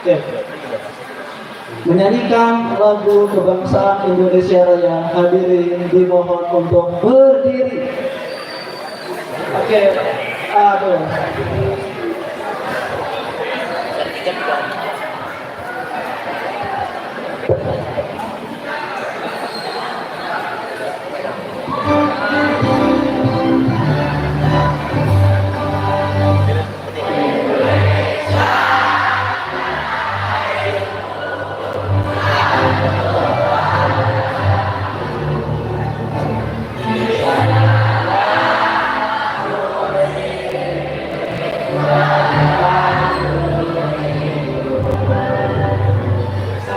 Oke. Menyanyikan lagu kebangsaan Indonesia Raya, hadirin dimohon untuk berdiri. Oke, aduh.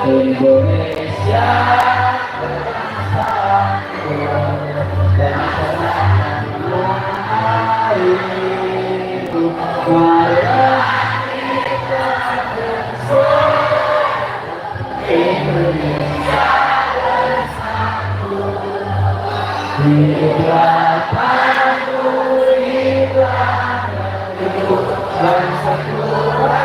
Indonesia dan airku, marilah kita bersatu. Indonesia bersatu, hiduplah padu, hiduplah bangsa semua.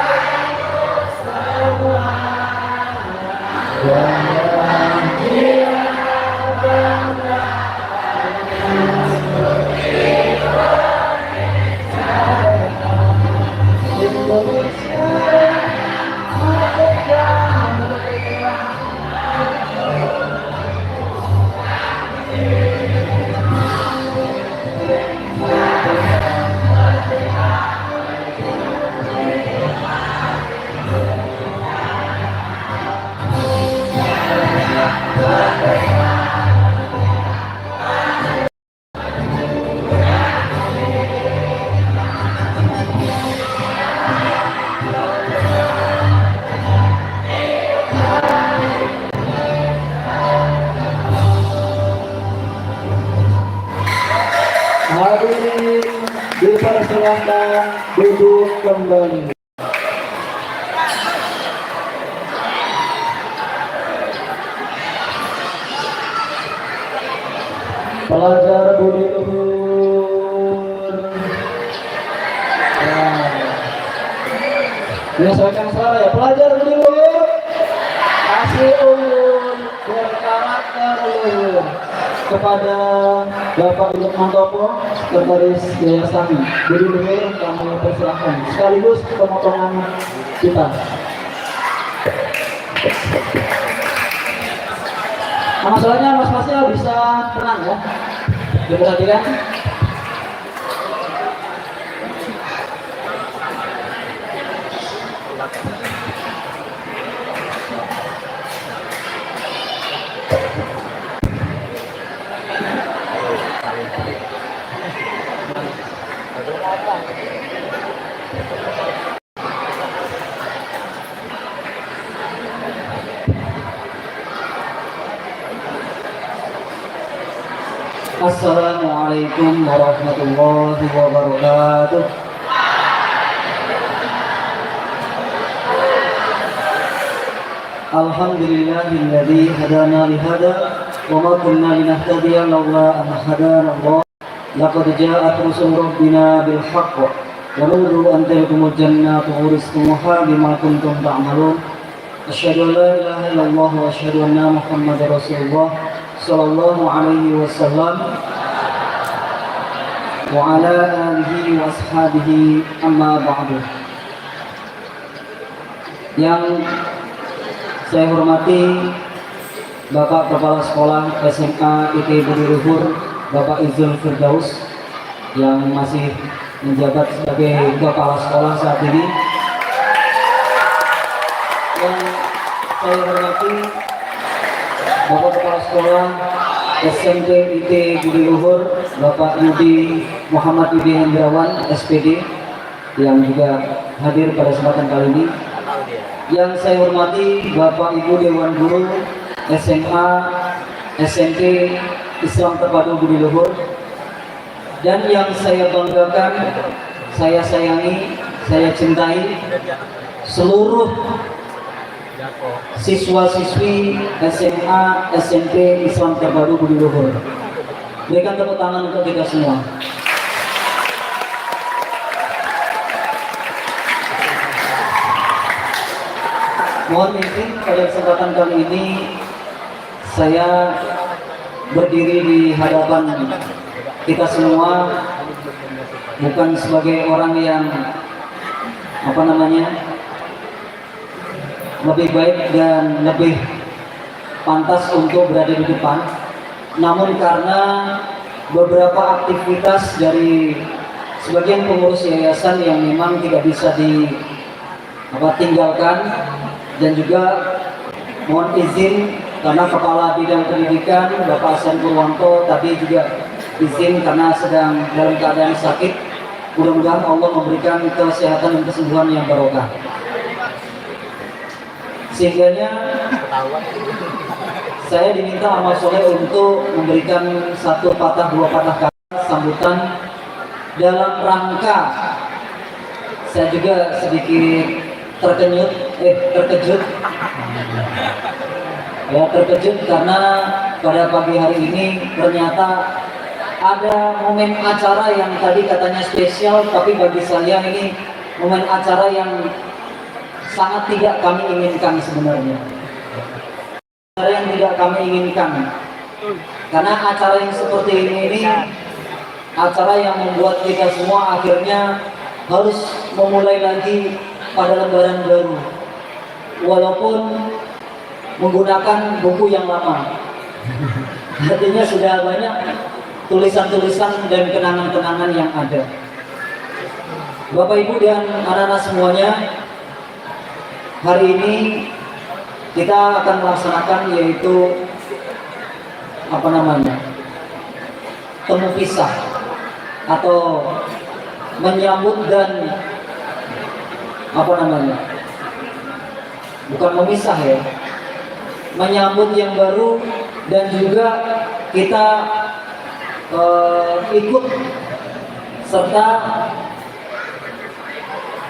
Hadirin dipersilakan duduk kembali. Pelajar budi luhur. Menyesuaikan suara ya, pelajar budi luhur. Kasih ulun berkarakter luhur kepada Bapak Lukman Topo, Sekretaris Yayasan Budi Luhur, kami persilahkan sekaligus pemotongan kita. Masalahnya mas-masnya bisa tenang ya, diperhatikan. Assalamualaikum warahmatullahi wabarakatuh. Alhamdulillahilladzi hadana lihada wa ma kunna linahtadiya laula an hadana Allah. Laqad ja'at rusul rabbina bil haqq wa nudu an tilkumul jannatu uristumuha bima kuntum ta'malun. Asyhadu an la ilaha illallah wa asyhadu anna Muhammadar Rasulullah sallallahu alaihi wasallam wa ala alihi wa ashabihi, amma ba'du. Yang saya hormati Bapak Kepala Sekolah SMA IT Budi Luhur, Bapak Izul Firdaus, yang masih menjabat sebagai Kepala Sekolah saat ini. Yang saya hormati Bapak Kepala Sekolah SMP IT Budi Luhur, Bapak Yudi Muhammad Yudi Hendrawan SPD, yang juga hadir pada kesempatan kali ini. Yang saya hormati Bapak Ibu Dewan Guru SMA SMP Islam Terpadu Budi Luhur, dan yang saya banggakan, saya sayangi, saya cintai seluruh siswa-siswi SMA SMP Islam Terpadu Budi Luhur. Berikan tepuk tangan untuk kita semua. Mohon izin pada kesempatan kali ini saya berdiri di hadapan kita semua bukan sebagai orang yang lebih baik dan lebih pantas untuk berada di depan, namun karena beberapa aktivitas dari sebagian pengurus yayasan yang memang tidak bisa tinggalkan, dan juga mohon izin karena Kepala Bidang Pendidikan Bapak Hasan Purwanto tadi juga izin karena sedang dalam keadaan sakit. Mudah-mudahan Allah memberikan kesehatan dan kesembuhan yang barokah. Sehingganya saya diminta amal soleh untuk memberikan dua patah kata sambutan dalam rangka saya juga sedikit terkejut karena pada pagi hari ini ternyata ada momen acara yang tadi katanya spesial, tapi bagi saya ini momen acara yang sangat tidak kami inginkan sebenarnya. Acara yang tidak kami inginkan, karena acara yang seperti ini acara yang membuat kita semua akhirnya harus memulai lagi pada lembaran baru, walaupun menggunakan buku yang lama. Artinya sudah banyak tulisan-tulisan dan kenangan-kenangan yang ada. Bapak Ibu dan anak-anak semuanya, hari ini kita akan melaksanakan yaitu temu pisah atau menyambut dan bukan memisah ya, menyambut yang baru, dan juga kita ikut serta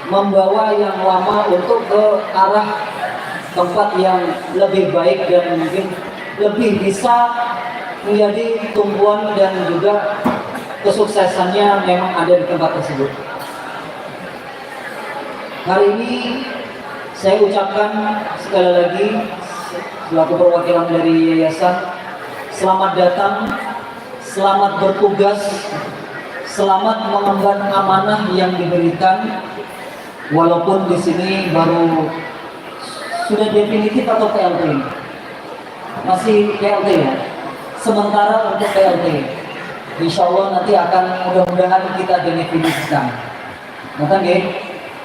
membawa yang lama untuk ke arah tempat yang lebih baik dan mungkin lebih bisa menjadi tumpuan dan juga kesuksesannya memang ada di tempat tersebut. Hari ini saya ucapkan sekali lagi selaku perwakilan dari yayasan, selamat datang, selamat bertugas, selamat mengemban amanah yang diberikan. Walaupun di sini baru sudah definitif atau PLT, masih PLT ya, sementara untuk PLT. Insya Allah nanti akan mudah-mudahan kita definisikan.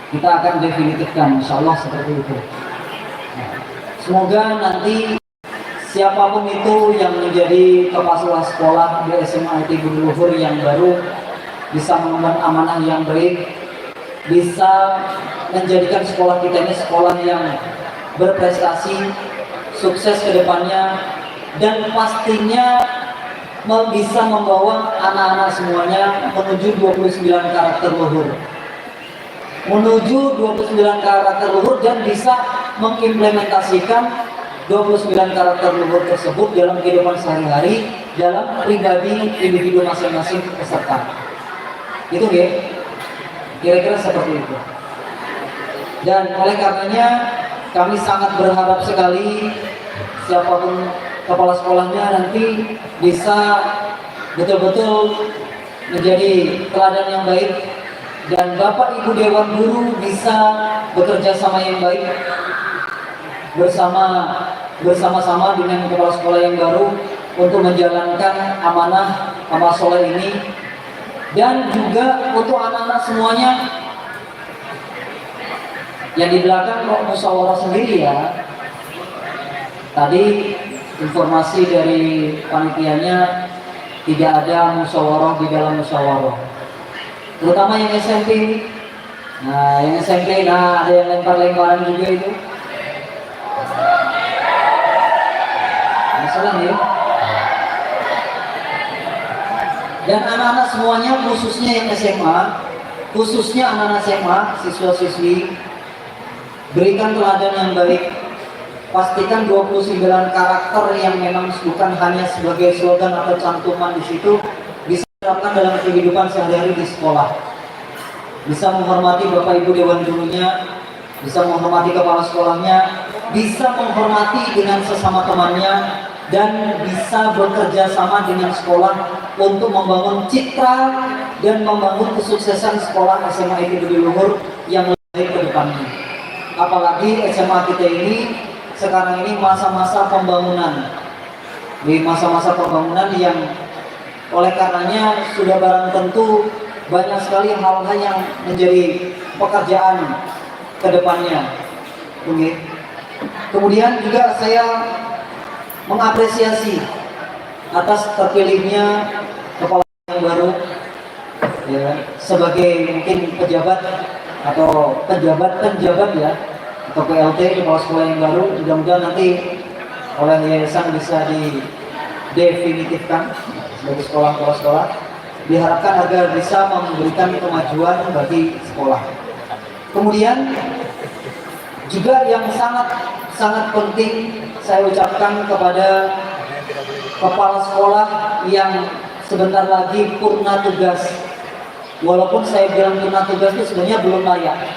Kita akan definitifkan, insya Allah seperti itu. Semoga nanti siapapun itu yang menjadi kepala sekolah di SMA IT Budi Luhur yang baru bisa mengemban amanah yang baik, bisa menjadikan sekolah kita ini sekolah yang berprestasi, sukses ke depannya, dan pastinya bisa membawa anak-anak semuanya menuju 29 karakter luhur. Menuju 29 karakter luhur dan bisa mengimplementasikan 29 karakter luhur tersebut dalam kehidupan sehari-hari, dalam pribadi individu masing-masing peserta. Itu kira-kira seperti itu. Dan oleh karenanya kami sangat berharap sekali siapapun kepala sekolahnya nanti bisa betul-betul menjadi teladan yang baik, dan Bapak Ibu Dewan Guru bisa bekerja sama yang baik bersama-sama dengan kepala sekolah yang baru untuk menjalankan amanah amal soleh ini. Dan juga untuk anak-anak semuanya yang di belakang kok musyawarah sendiri ya. Tadi informasi dari panitianya tidak ada musyawarah di dalam musyawarah. Terutama yang SMP. Nah, yang SMP ada yang lempar-lemparan juga itu. Masalah ya. Dan anak-anak semuanya, khususnya yang SMA, khususnya anak-anak SMA, siswa-siswi, berikan teladan yang baik. Pastikan 29 karakter yang memang bukan hanya sebagai slogan atau cantuman di situ bisa diterapkan dalam kehidupan sehari-hari di sekolah. Bisa menghormati Bapak Ibu Dewan Gurunya, bisa menghormati kepala sekolahnya, bisa menghormati dengan sesama temannya, dan bisa bekerja sama dengan sekolah untuk membangun citra dan membangun kesuksesan sekolah SMA ITB Budi Luhur yang lebih baik ke depannya. Apalagi SMA kita ini sekarang ini masa-masa pembangunan, di masa-masa pembangunan yang oleh karenanya sudah barang tentu banyak sekali hal-hal yang menjadi pekerjaan ke depannya. Kemudian juga saya mengapresiasi atas terpilihnya kepala yang baru, ya, sebagai mungkin pejabat atau penjabat ya, atau PLT kepala sekolah yang baru. Mudah-mudahan nanti oleh yayasan bisa didefinitifkan sebagai kepala sekolah. Diharapkan agar bisa memberikan kemajuan bagi sekolah. Kemudian juga yang sangat penting saya ucapkan kepada kepala sekolah yang sebentar lagi purna tugas. Walaupun saya bilang purna tugas itu sebenarnya belum layak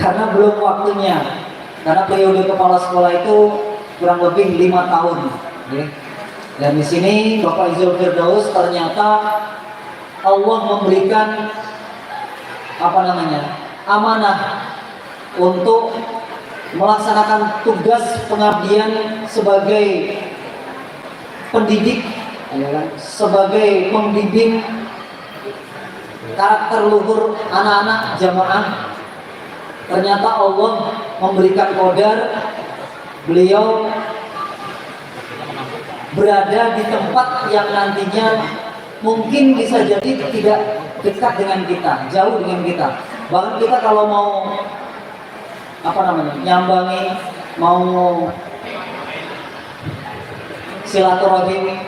karena belum waktunya, karena periode kepala sekolah itu kurang lebih 5 tahun, ya. Dan di sini Bapak Izul Firdaus ternyata Allah memberikan amanah untuk melaksanakan tugas pengabdian sebagai pendidik, ya kan? Sebagai pembimbing karakter luhur anak-anak jamaah. Ternyata Allah memberikan qadar beliau berada di tempat yang nantinya mungkin bisa jadi tidak dekat dengan kita, jauh dengan kita. Bahkan kita kalau mau nyambangi, mau silaturahim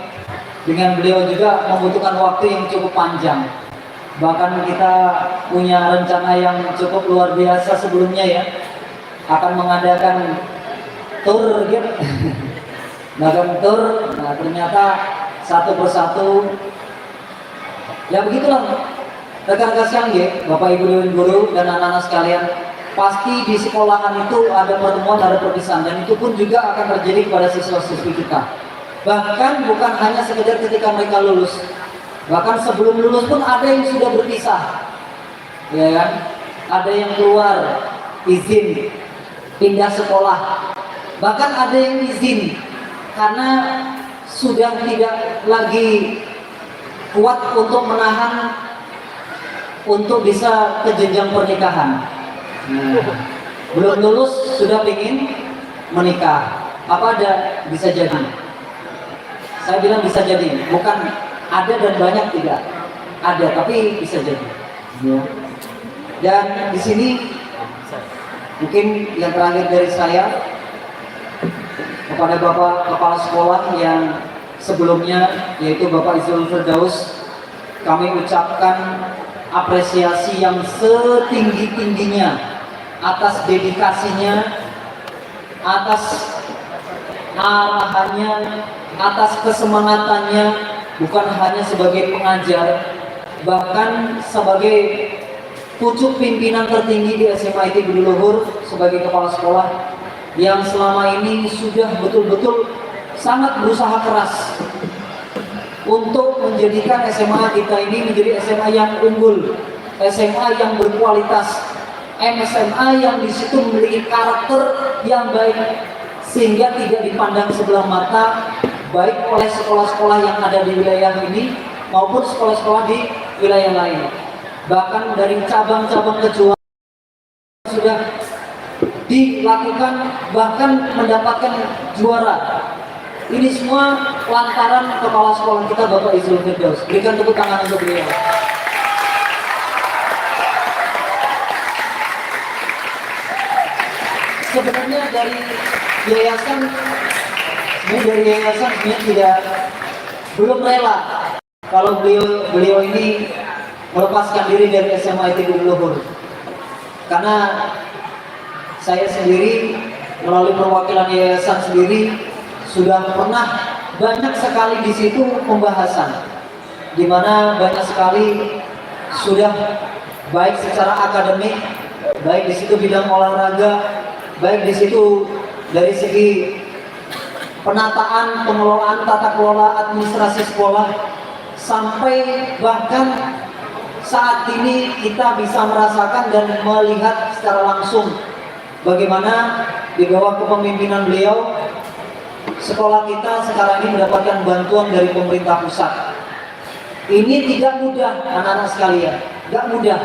dengan beliau juga membutuhkan waktu yang cukup panjang. Bahkan kita punya rencana yang cukup luar biasa sebelumnya, ya, akan mengadakan tour gitu. Nah ternyata satu persatu ya begitulah rekan-rekan sekalian, ya, Bapak Ibu Dewan Guru dan anak-anak sekalian. Pasti di sekolahan itu ada pertemuan, ada perpisahan, dan itu pun juga akan terjadi kepada siswa-siswi kita. Bahkan bukan hanya sekedar ketika mereka lulus, bahkan sebelum lulus pun ada yang sudah berpisah, ya kan? Ada yang keluar izin pindah sekolah, bahkan ada yang izin karena sudah tidak lagi kuat untuk menahan untuk bisa ke jenjang pernikahan. Belum lulus sudah ingin menikah. Apa ada? Bisa jadi. Saya bilang bisa jadi, bukan ada dan banyak, tidak ada, tapi bisa jadi. Dan di sini mungkin yang terakhir dari saya, kepada Bapak Kepala Sekolah yang sebelumnya, yaitu Bapak Izul Firdaus, kami ucapkan apresiasi yang setinggi-tingginya atas dedikasinya, atas arahannya, atas kesemangatannya, bukan hanya sebagai pengajar, bahkan sebagai pucuk pimpinan tertinggi di SMA ITB Budi Luhur, sebagai kepala sekolah yang selama ini sudah betul-betul sangat berusaha keras untuk menjadikan SMA kita ini menjadi SMA yang unggul, SMA yang berkualitas, SMA yang disitu memiliki karakter yang baik, sehingga tidak dipandang sebelah mata baik oleh sekolah-sekolah yang ada di wilayah ini maupun sekolah-sekolah di wilayah lain. Bahkan dari cabang-cabang kejuaraan sudah dilakukan, bahkan mendapatkan juara. Ini semua lantaran kepala sekolah kita Bapak Izul Firdaus. Berikan tepuk tangan untuk beliau. Sebenarnya dari yayasan sebenarnya belum rela kalau beliau ini melepaskan diri dari SMA ITB Budi Luhur, karena saya sendiri melalui perwakilan yayasan sendiri sudah pernah banyak sekali di situ pembahasan, di mana banyak sekali sudah baik secara akademik, baik di situ bidang olahraga, baik di situ dari segi penataan, pengelolaan, tata kelola administrasi sekolah, sampai bahkan saat ini kita bisa merasakan dan melihat secara langsung bagaimana di bawah kepemimpinan beliau sekolah kita sekarang ini mendapatkan bantuan dari pemerintah pusat. Ini tidak mudah anak-anak sekalian, tidak mudah.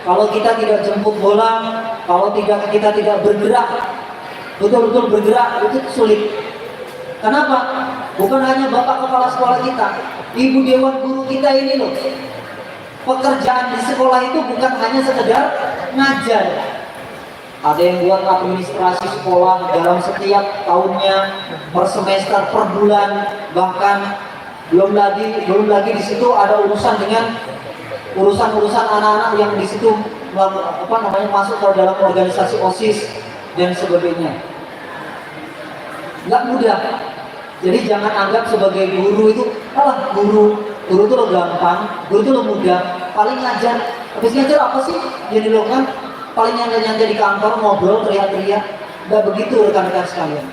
Kalau kita tidak jemput bola, kalau kita tidak bergerak, betul-betul bergerak, itu sulit. Kenapa? Bukan hanya bapak kepala sekolah kita, ibu dewan guru kita ini loh. Pekerjaan di sekolah itu bukan hanya sekedar ngajar. Ada yang buat administrasi sekolah dalam setiap tahunnya, per semester, per bulan, bahkan belum lagi di situ ada urusan dengan urusan anak-anak yang di situ masuk ke dalam organisasi OSIS dan sebagainya. Nggak mudah. Jadi jangan anggap sebagai guru itu, guru itu lo gampang, guru itu lo mudah. Paling ngajar, habis ngajar apa sih yang dilakukan? Paling nyantai-nyantai di kantor, ngobrol, teriak-teriak. Nggak begitu rekan-rekan sekalian.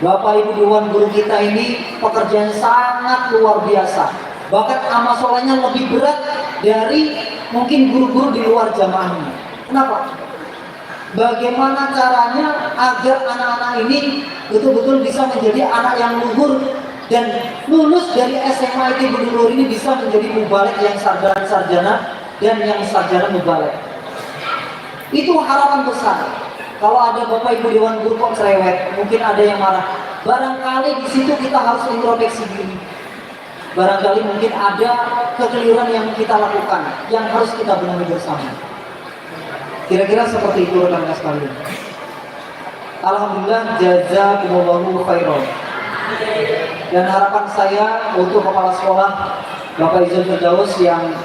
Bapak Ibu Dewan Guru kita ini pekerjaan sangat luar biasa. Bahkan amal solehnya lebih berat dari mungkin guru-guru di luar jamaahnya. Kenapa? Bagaimana caranya agar anak-anak ini betul-betul bisa menjadi anak yang luhur dan lulus dari SMA IT Budulur ini bisa menjadi mubalik yang sarjana dan yang sarjana mubalik. Itu harapan besar. Kalau ada Bapak Ibu Dewan Guru kok cerewet, mungkin ada yang marah. Barangkali di situ kita harus introspeksi diri. Barangkali mungkin ada kekeliruan yang kita lakukan, yang harus kita benahi bersama. Kira-kira seperti itu rekan-rekan sekalian. Alhamdulillah, jazakumullahu khairan. Dan harapan saya untuk kepala sekolah Bapak Izul Firdaus yang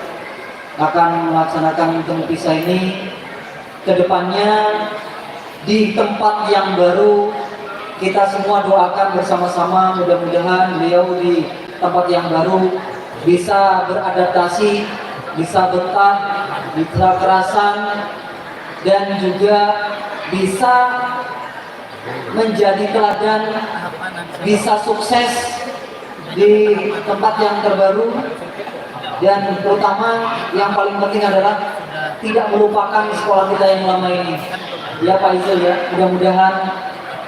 akan melaksanakan tempisah ini, kedepannya di tempat yang baru kita semua doakan bersama-sama, mudah-mudahan beliau di tempat yang baru bisa beradaptasi, bisa betah, bisa kerasan, dan juga bisa menjadi teladan, bisa sukses di tempat yang terbaru, dan terutama yang paling penting adalah tidak melupakan sekolah kita yang lama ini. Ya Pak Izul ya, mudah-mudahan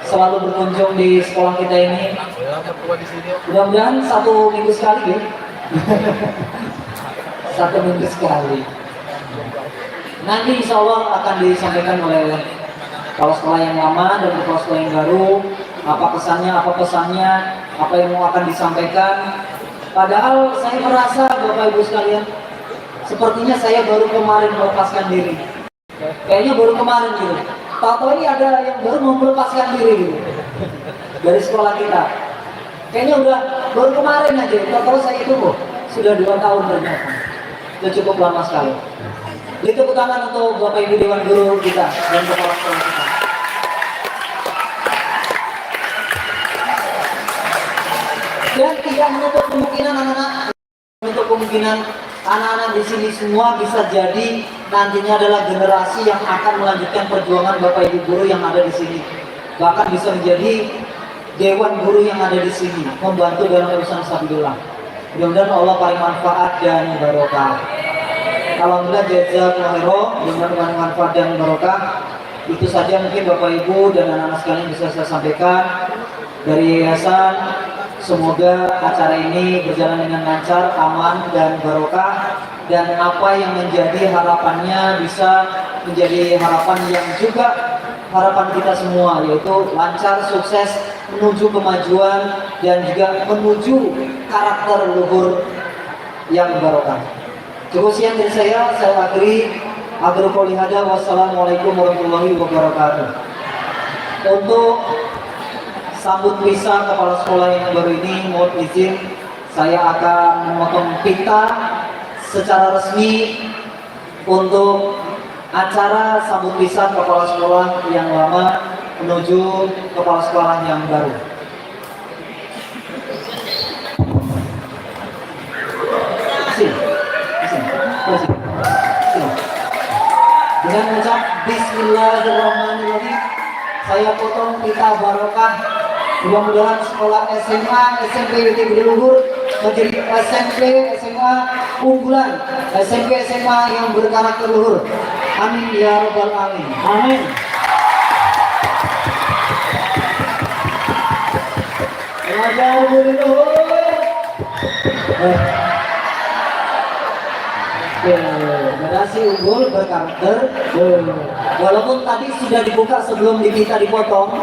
selalu berkunjung di sekolah kita ini. Mudah-mudahan 1 minggu sekali ya. 1 minggu sekali. Nanti insya Allah akan disampaikan oleh kepala sekolah yang lama dan kepala sekolah yang baru, apa kesannya, apa pesannya, apa yang mau akan disampaikan. Padahal saya merasa Bapak Ibu sekalian, sepertinya saya baru kemarin melepaskan diri. Kayaknya baru kemarin gitu. Tahu-tahu ini ada yang baru mau melepaskan diri gitu dari sekolah kita. Kayaknya udah baru kemarin aja. Tahu-tahu saya itu sudah 2 tahun ternyata. Sudah cukup lama sekali. Beri tepuk tangan untuk Bapak Ibu Dewan Guru kita dan kepala sekolah kita. Dan tidak menutup kemungkinan anak-anak di sini semua bisa jadi nantinya adalah generasi yang akan melanjutkan perjuangan Bapak Ibu Guru yang ada di sini. Bahkan bisa menjadi Dewan Guru yang ada di sini, membantu dalam urusan Sabilullah. Mudah-mudahan Allah paling manfaat dan barokah. Alhamdulillah, jazakumullah khairan, dengan manfaat dan barokah. Itu saja mungkin Bapak Ibu dan anak-anak sekalian bisa saya sampaikan dari yayasan. Semoga acara ini berjalan dengan lancar, aman, dan barokah. Dan apa yang menjadi harapannya bisa menjadi harapan yang juga harapan kita semua, yaitu lancar, sukses, menuju kemajuan, dan juga menuju karakter luhur yang barokah. Cukup sekian dari saya akhiri. Akhirul qouli hadza, wassalamualaikum warahmatullahi wabarakatuh. Untuk sambut pisah kepala sekolah yang baru ini, mohon izin saya akan memotong pita secara resmi untuk acara sambut pisah kepala sekolah yang lama menuju kepala sekolah yang baru. Dengan mengucap Bismillahirrahmanirrahim. saya potong kita barokah. Mudah-mudahan sekolah SMA, SMP UT Budi Luhur menjadi SMP, SMA unggulan, SMP, SMA yang berkarakter luhur. Amin ya robbal alamin. Amin. Belajar Budi Luhur. Generasi unggul berkarakter. Walaupun tadi sudah dibuka sebelum kita dipotong,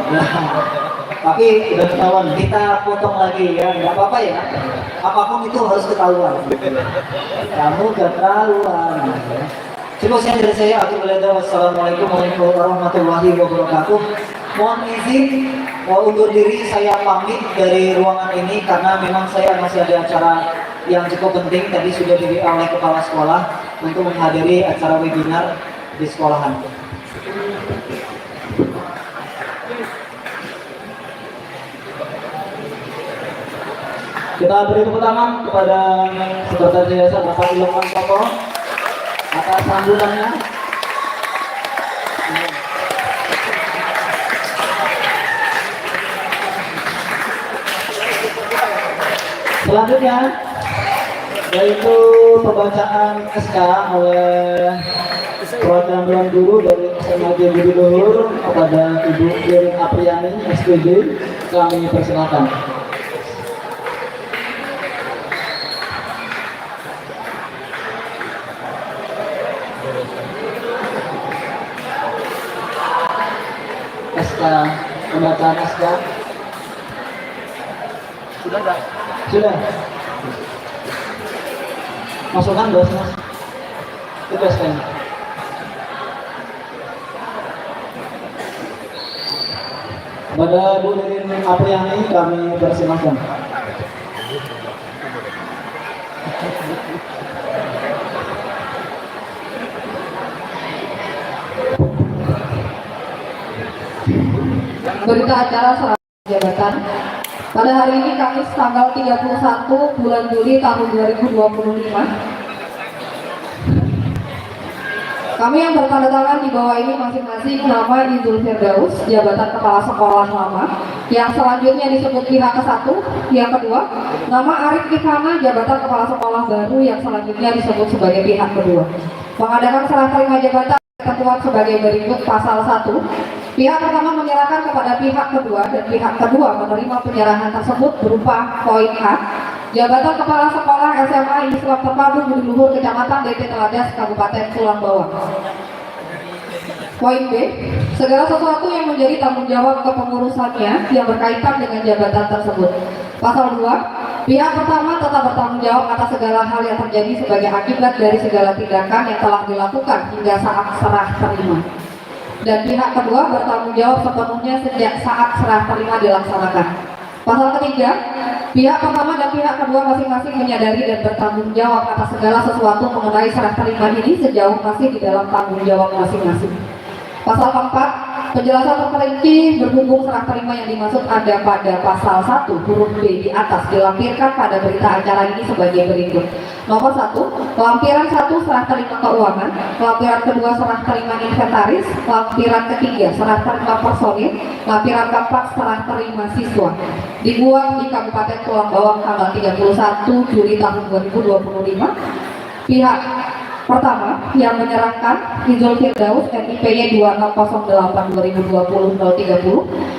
tapi Udah ketahuan. kita potong lagi ya, nggak apa-apa ya. Apapun itu harus ketahuan. Kamu ketahuan. Cukup sekian dari saya. Wassalamualaikum warahmatullahi wabarakatuh. Mohon izin undur diri, saya pamit dari ruangan ini karena memang saya masih ada acara yang cukup penting. Tadi sudah di oleh kepala sekolah untuk menghadiri acara webinar di sekolahan. Kita beri tepuk tangan kepada Sekretaris Yayasan Bapak Ilham Toto atas sambutannya. Selanjutnya yaitu pembacaan SK oleh perwakilan guru dari SMA Budi Luhur kepada Ibu Irin Apriani SPD. Kami persilakan. SK, pembacaan SK. Sudah nggak? Sudah. Masukkan bos mas. Itu SK. Pada Bu Irin Apriani kami persilakan. Berita acara serah jabatan. Pada hari ini Kamis tanggal 31 bulan Juli tahun 2025. Kami yang bertanda tangan di bawah ini masing-masing nama Izul Firdaus, jabatan kepala sekolah lama. Yang selanjutnya disebut pihak ke-1, yang kedua, nama Arif Ifana, jabatan kepala sekolah baru yang selanjutnya disebut sebagai pihak kedua. Mengadakan serah terima jabatan ketentuan sebagai berikut. Pasal 1. Pihak pertama menyerahkan kepada pihak kedua dan pihak kedua menerima penyerahan tersebut berupa poin A. Jabatan Kepala Sekolah SMA Islam Terpadu Budi Luhur Kecamatan DT Teladas Kabupaten Tulang Bawang. Poin B. Segala sesuatu yang menjadi tanggung jawab kepengurusannya yang berkaitan dengan jabatan tersebut. Pasal 2. Pihak pertama tetap bertanggung jawab atas segala hal yang terjadi sebagai akibat dari segala tindakan yang telah dilakukan hingga saat serah terima. Dan pihak kedua bertanggung jawab sepenuhnya sejak saat serah terima dilaksanakan. Pasal ketiga, pihak pertama dan pihak kedua masing-masing menyadari dan bertanggung jawab atas segala sesuatu mengenai serah terima ini sejauh masih di dalam tanggung jawab masing-masing. Pasal keempat, penjelasan terperinci berhubung serah terima yang dimaksud ada pada pasal 1 huruf B di atas dilampirkan pada berita acara ini sebagai berikut. Nomor 1, lampiran 1 serah terima keuangan, lampiran kedua serah terima inventaris, lampiran ketiga serah terima personil, lampiran keempat serah terima siswa. Dibuat di Kabupaten Tulang Bawang tanggal 31 Juli tahun 2025. Pihak pertama yang menyerahkan Izul Firdaus NIPY 2608-2020-030.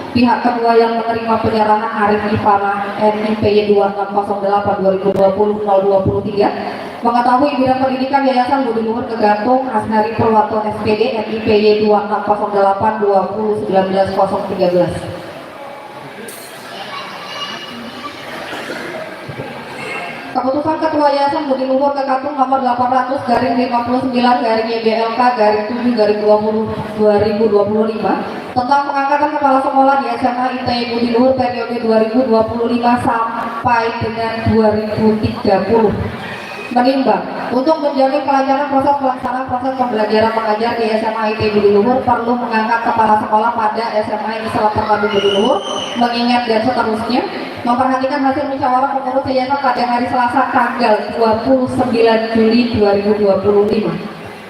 Pihak kedua yang menerima penyerahan Arif Ifana NIPY 2608-2020-023 mengetahui bidang pendidikan Yayasan Budi Luhur Kegantung Asnari Purwanto SPD NIPY 2608-2019-013. Keputusan Ketua Yayasan Budi Luhur Kegantung nomor 800/59/YBLK/7/20/2025 tentang pengangkatan kepala sekolah di SMA ITE Budi Luhur periode 2025 sampai dengan 2030. Menimbang untuk menjamin kelancaran proses pelaksanaan proses pembelajaran mengajar di SMA ITE Budi Luhur perlu mengangkat kepala sekolah pada SMA Islam Terpadu Budi Luhur, mengingat dan seterusnya, memperhatikan hasil musyawarah pengurus yayasan pada hari Selasa tanggal 29 Juli 2025,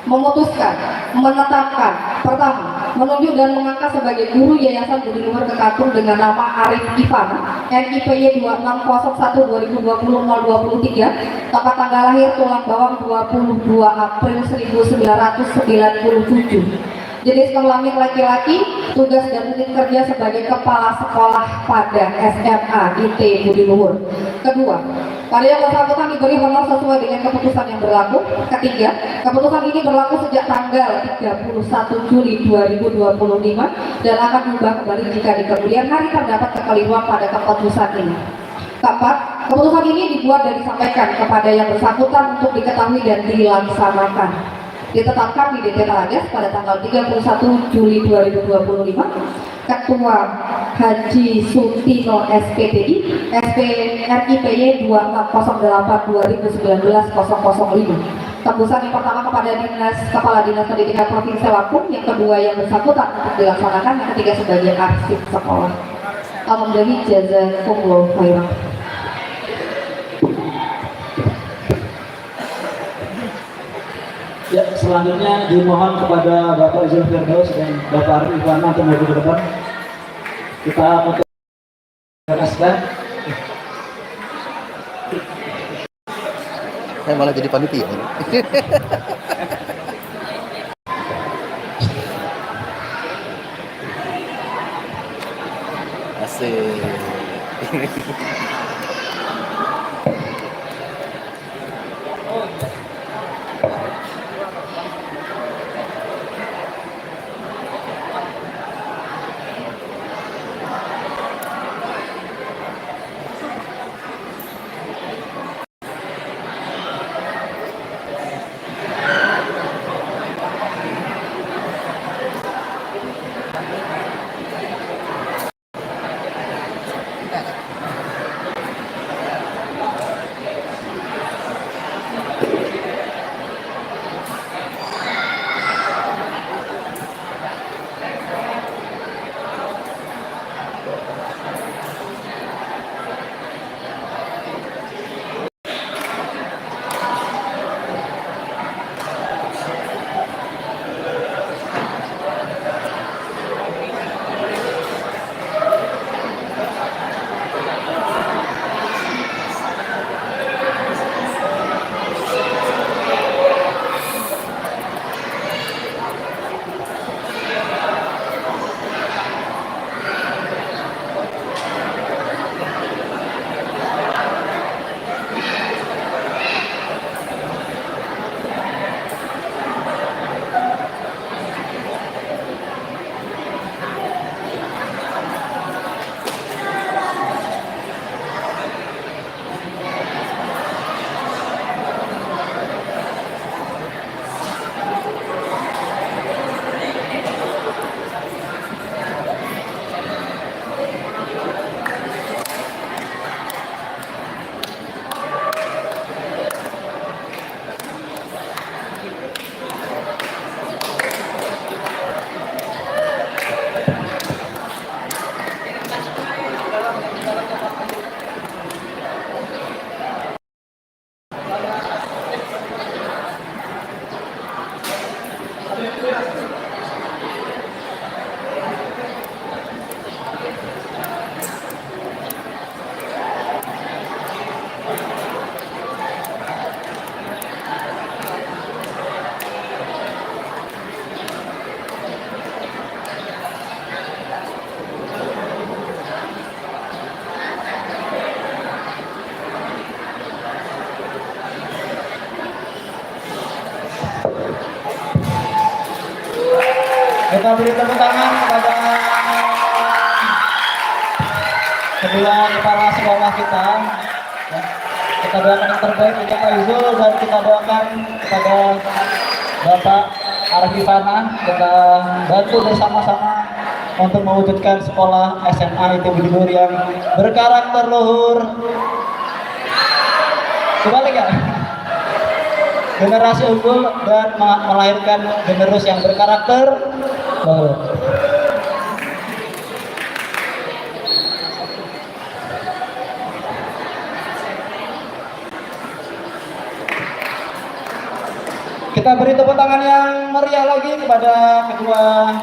memutuskan menetapkan pertama menunjuk dan mengangkat sebagai guru Yayasan Budi Luhur Kekatung dengan nama Arif Ivan, NIPY 2601-2020-023, tempat tanggal lahir Tulang Bawang 22 April 1997. Jenis kelamin laki-laki, tugas dan unit kerja sebagai kepala sekolah pada SMA IT Budi Luhur. Kedua, pada yang bersangkutan diberi honor sesuai dengan keputusan yang berlaku. Ketiga, keputusan ini berlaku sejak tanggal 31 Juli 2025 dan akan berubah kembali jika di kemudian hari terdapat kekeliruan pada keputusan ini. Keempat, keputusan ini dibuat dan disampaikan kepada yang bersangkutan untuk diketahui dan dilaksanakan. Ditetapkan di DT Talagas pada tanggal 31 Juli 2025, Ketua Haji Sutino SPDI, SP RIPY 2608-2019-005. Tembusan yang pertama kepada Kepala Dinas Pendidikan Provinsi Lampung, yang kedua yang bersangkutan untuk dilaksanakan, yang ketiga sebagai arsip sekolah. Alhamdulillah, jazakumullah khairan. Ya, selanjutnya dimohon kepada Bapak Izul Firdaus dan Bapak Arif Ivana untuk maju ke depan. Kita mengucapkan. Saya malah jadi panitia. Asik. Kita beri tepuk tangan kepada kedua kepala sekolah kita. Ya, kita doakan yang terbaik untuk Pak Izul dan kita doakan kepada Bapak Arif Ivana. Kita bantu bersama-sama untuk mewujudkan sekolah SMA IT Budi Luhur yang berkarakter luhur. Kembali ya. Generasi unggul dan melahirkan generasi yang berkarakter luhur. Kita beri tepuk tangan yang meriah lagi kepada kedua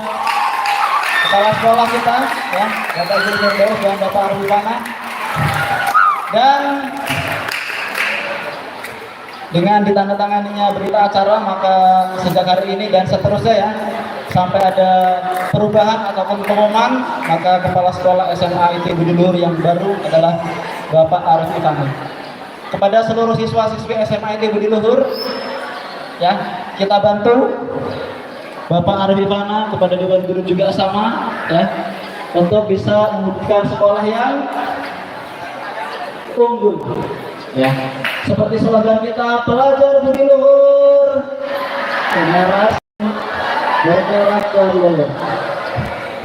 kepala sekolah kita, ya, Bapak Izul Firdaus dan Bapak Arifana. Dan dengan ditandatanganinya berita acara, maka sejak hari ini dan seterusnya ya, sampai ada perubahan ataupun pengumuman, maka kepala sekolah SMA IT Budi Luhur yang baru adalah Bapak Arif Ifani. Kepada seluruh siswa-siswi SMA IT Budi Luhur, ya, kita bantu Bapak Arif Ifana, kepada Dewan Guru juga sama, ya, untuk bisa membuka sekolah yang unggul, ya. Seperti slogan kita, pelajar Budi Luhur, generasi bergerak ke luhur.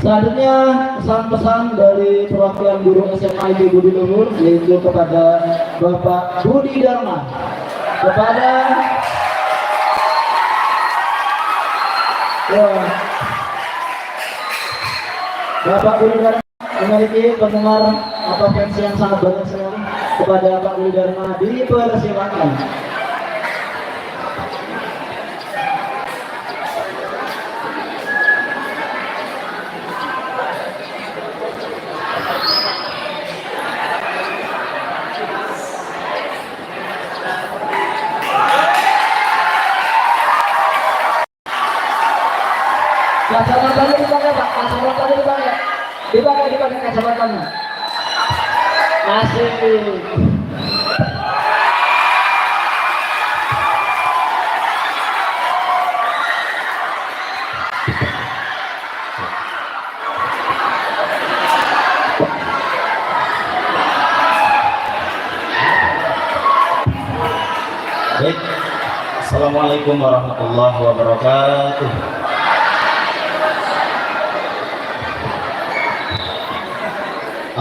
Selanjutnya pesan-pesan dari perwakilan guru SMA IT Budi Luhur, yaitu kepada Bapak Budi Dharma, kepada Bapak Budi Dharma memiliki penggemar atau fans yang sangat banyak sekali. Kepada Pak Budi Dharma dipersilakan. Kacamatanya dipakai Pak, kacamatanya dipakai kacamatanya. Asik. Baik, Assalamualaikum warahmatullahi wabarakatuh.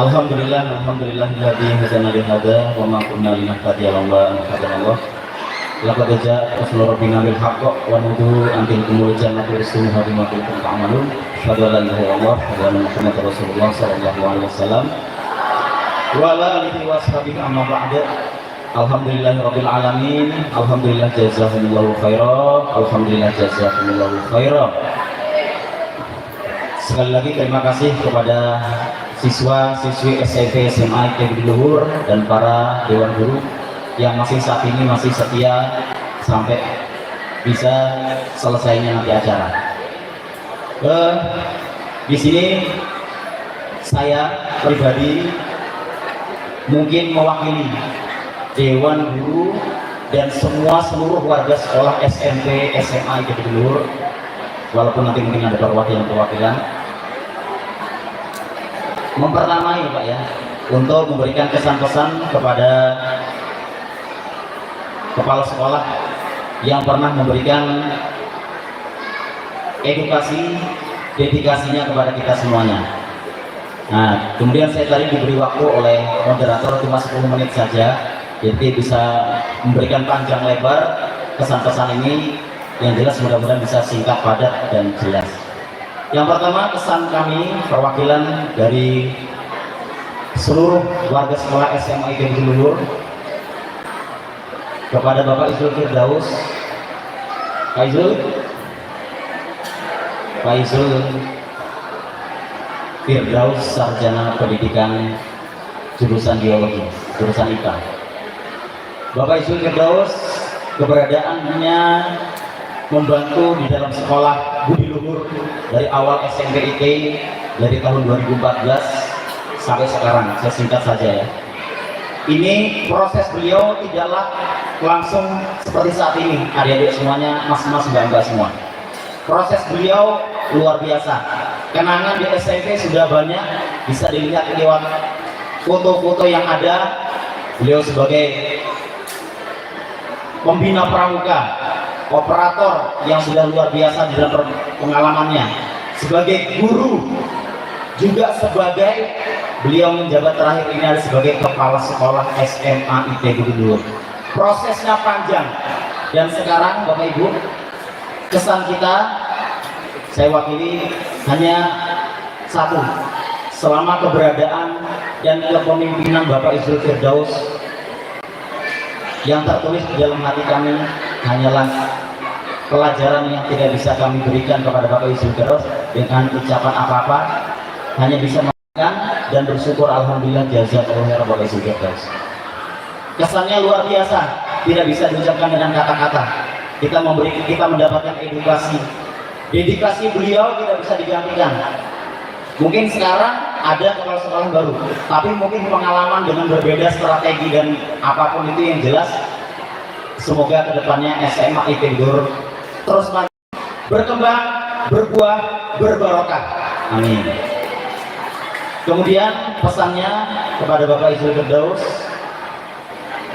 Alhamdulillahilladzi hadana li hadza wa ma kunna linahtadiya laula an hadana Allah. Laqad jaa'a rasulur rabbina bil haqq wa nudu an tilkumul jannatu rusuluha bima kuntum ta'malun. Asyhadu an la ilaha illallah wa anna Muhammadar Rasulullah sallallahu alaihi wasallam. Wa ala alihi wa sahbihi amma ba'da. Alhamdulillahirabbil alamin. Alhamdulillah jazakumullahu khairan. Alhamdulillah jazakumullahu khairan. Sekali lagi terima kasih kepada siswa-siswi SMP SMA IT Budi Luhur dan para dewan guru yang masih saat ini masih setia sampai bisa selesainya nanti acara. Di sini saya pribadi mungkin mewakili dewan guru dan seluruh warga sekolah SMP SMA IT Budi Luhur, walaupun nanti mungkin ada perwakilan mempertamai Pak ya, untuk memberikan kesan-pesan kepada kepala sekolah yang pernah memberikan edukasi, dedikasinya kepada kita semuanya. Nah, kemudian saya tadi diberi waktu oleh moderator cuma 10 menit saja, jadi bisa memberikan panjang lebar kesan-pesan ini, yang jelas mudah-mudahan bisa singkat, padat, dan jelas. Yang pertama, pesan kami perwakilan dari seluruh warga sekolah SMA IT Budi Luhur kepada Bapak Izul Firdaus, Pak Izul Firdaus, Sarjana Pendidikan jurusan Biologi, jurusan IPA. Bapak Izul Firdaus keberadaannya membantu di dalam sekolah Budi Luhur dari awal SMP IT dari tahun 2014 sampai sekarang. Saya singkat saja ya. Ini proses beliau tidaklah langsung seperti saat ini, adik-adik semuanya, mas-mas, mbak-mbak semua. Proses beliau luar biasa. Kenangan di SMP sudah banyak, bisa dilihat lewat foto-foto yang ada. Beliau sebagai pembina pramuka, operator yang sudah luar biasa di dalam pengalamannya, sebagai guru, juga sebagai beliau menjabat terakhir ini adalah sebagai kepala sekolah SMA IT Budi Luhur. Prosesnya panjang, dan sekarang Bapak Ibu, kesan kita saya wakili hanya satu: selama keberadaan dan kepemimpinan Bapak Izul Firdaus, yang tertulis di dalam hati kami hanyalah pelajaran yang tidak bisa kami berikan kepada Bapak Ibu Firdaus dengan ucapan apa-apa, hanya bisa mengatakan dan bersyukur alhamdulillah jazakallahu khairan Bapak Ibu Firdaus. Kesannya luar biasa, tidak bisa diucapkan dengan kata-kata. Kita mendapatkan edukasi, dedikasi beliau tidak bisa digantikan. Mungkin sekarang ada kepala sekolah baru, tapi mungkin pengalaman dengan berbeda strategi dan apapun itu yang jelas. Semoga kedepannya SMA ITB Bogor terus berkembang, berbuah, berbarokah. Amin. Kemudian pesannya kepada Bapak Ibu Firdaus,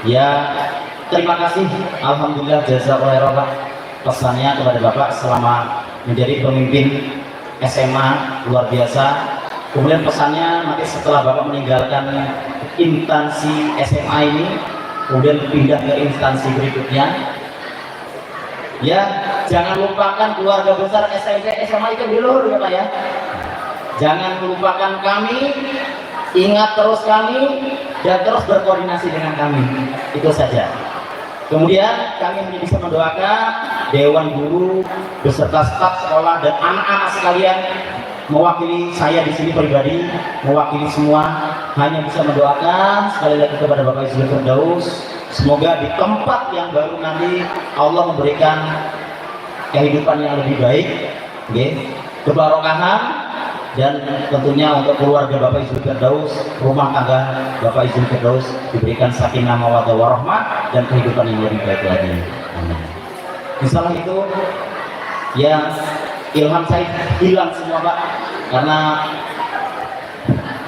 ya terima kasih, alhamdulillah jazakallahu khairan. Pesannya kepada Bapak selama menjadi pemimpin SMA luar biasa. Kemudian pesannya nanti setelah Bapak meninggalkan instansi SMA ini, kemudian pindah ke instansi berikutnya, ya jangan lupakan keluarga besar SMP SMA itu dulu ya Pak ya. Jangan lupakan kami, ingat terus kami, dan terus berkoordinasi dengan kami. Itu saja. Kemudian kami hanya bisa mendoakan Dewan Guru beserta staf sekolah dan anak-anak sekalian, mewakili saya di sini pribadi, mewakili semua, hanya bisa mendoakan sekali lagi kepada Bapak Ibu Firdaus, semoga di tempat yang baru nanti Allah memberikan kehidupan yang lebih baik, kebarokahan, dan tentunya untuk keluarga Bapak Ibu Firdaus, rumah tangga Bapak Ibu Firdaus diberikan sakinah mawaddah warahmah dan kehidupan yang lebih baik lagi. Amin. Misalnya itu ya, ilham saya hilang semua Pak, karena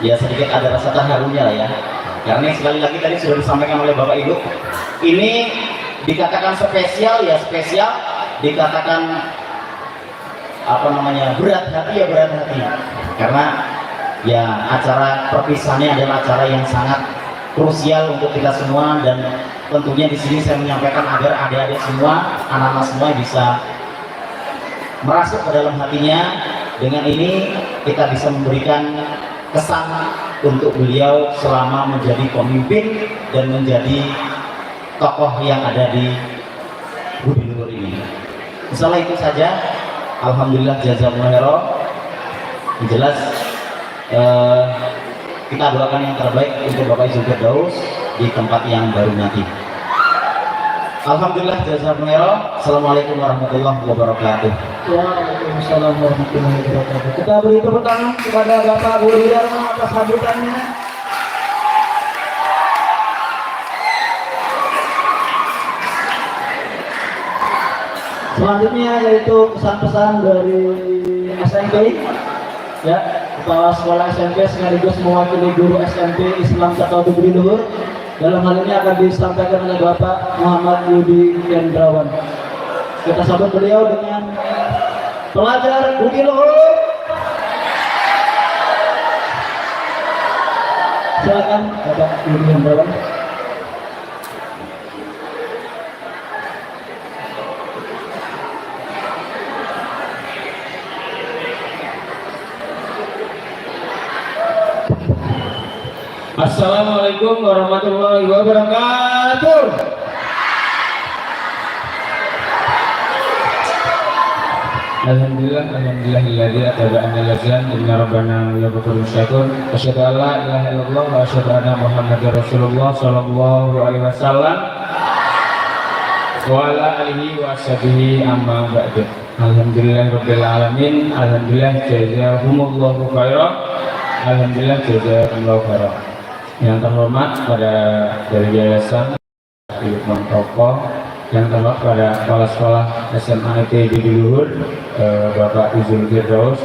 ya sedikit ada rasa terharunya lah ya, karena sekali lagi tadi sudah disampaikan oleh Bapak Ibu, ini dikatakan spesial ya spesial, dikatakan apa namanya berat hati ya berat hati, karena ya acara perpisahannya adalah acara yang sangat krusial untuk kita semua, dan tentunya di sini saya menyampaikan agar adik-adik semua, anak-anak semua bisa merasuk ke dalam hatinya. Dengan ini kita bisa memberikan kesan untuk beliau selama menjadi pemimpin dan menjadi tokoh yang ada di Budi Luhur ini. Misalnya itu saja. Alhamdulillah jazakallahu khairan. Jelas kita doakan yang terbaik untuk Bapak Ibu Firdaus di tempat yang baru nanti. Alhamdulillah jazakallahu khairan. Assalamualaikum warahmatullahi wabarakatuh. Waalaikumsalam warahmatullahi wabarakatuh. Kita beri tepuk tangan kepada Bapak Guru Dharma atas sambutannya. Selanjutnya yaitu pesan-pesan dari SMP, ya, kepala sekolah SMP sekaligus mewakili guru SMP Islam Satu Budi Luhur. Dalam hal ini akan disampaikan oleh Bapak Muhammad Yudi Hendrawan. Kita sambut beliau dengan pelajar Budi Luhur. Silakan Bapak Yudi Hendrawan. Assalamualaikum warahmatullahi wabarakatuh. Alhamdulillahilladzi atba'ana lazan inna rabbana laghafurun syakur. Asyhadu an la ilaha illallah wa asyhadu anna Muhammadar Rasulullah sallallahu alaihi wasallam wa ala alihi wa sahbihi amma ba'du. Alhamdulillahirabbil alamin. Alhamdulillah jazakumullahu khairan. Alhamdulillah jazakumullahu khairan. Yang terhormat pada dari yayasan Lukman Tokoh, yang terhormat pada kepala sekolah SMA ITB Budi Luhur, Bapak Izul Firdaus,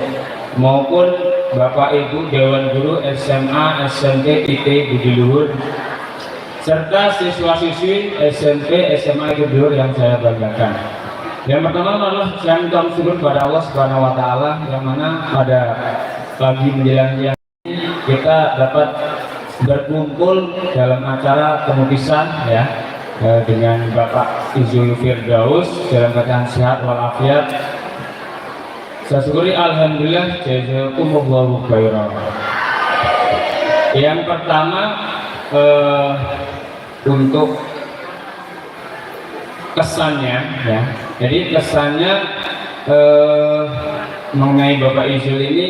maupun Bapak Ibu Dewan Guru SMA SMP ITB Budi Luhur, serta siswa-siswi SMP SMA ITB Budi Luhur yang saya banggakan. Yang pertama adalah saya minta syukur kepada Allah Subhanahu Wa Taala, yang mana pada pagi menjelang siang kita dapat berkumpul dalam acara penulisan ya, dengan Bapak Izul Firdaus dalam keadaan sehat walafiat. Saya syukuri alhamdulillah jazakumullahu khairan. Yang pertama untuk kesannya ya. Jadi kesannya mengenai Bapak Izul ini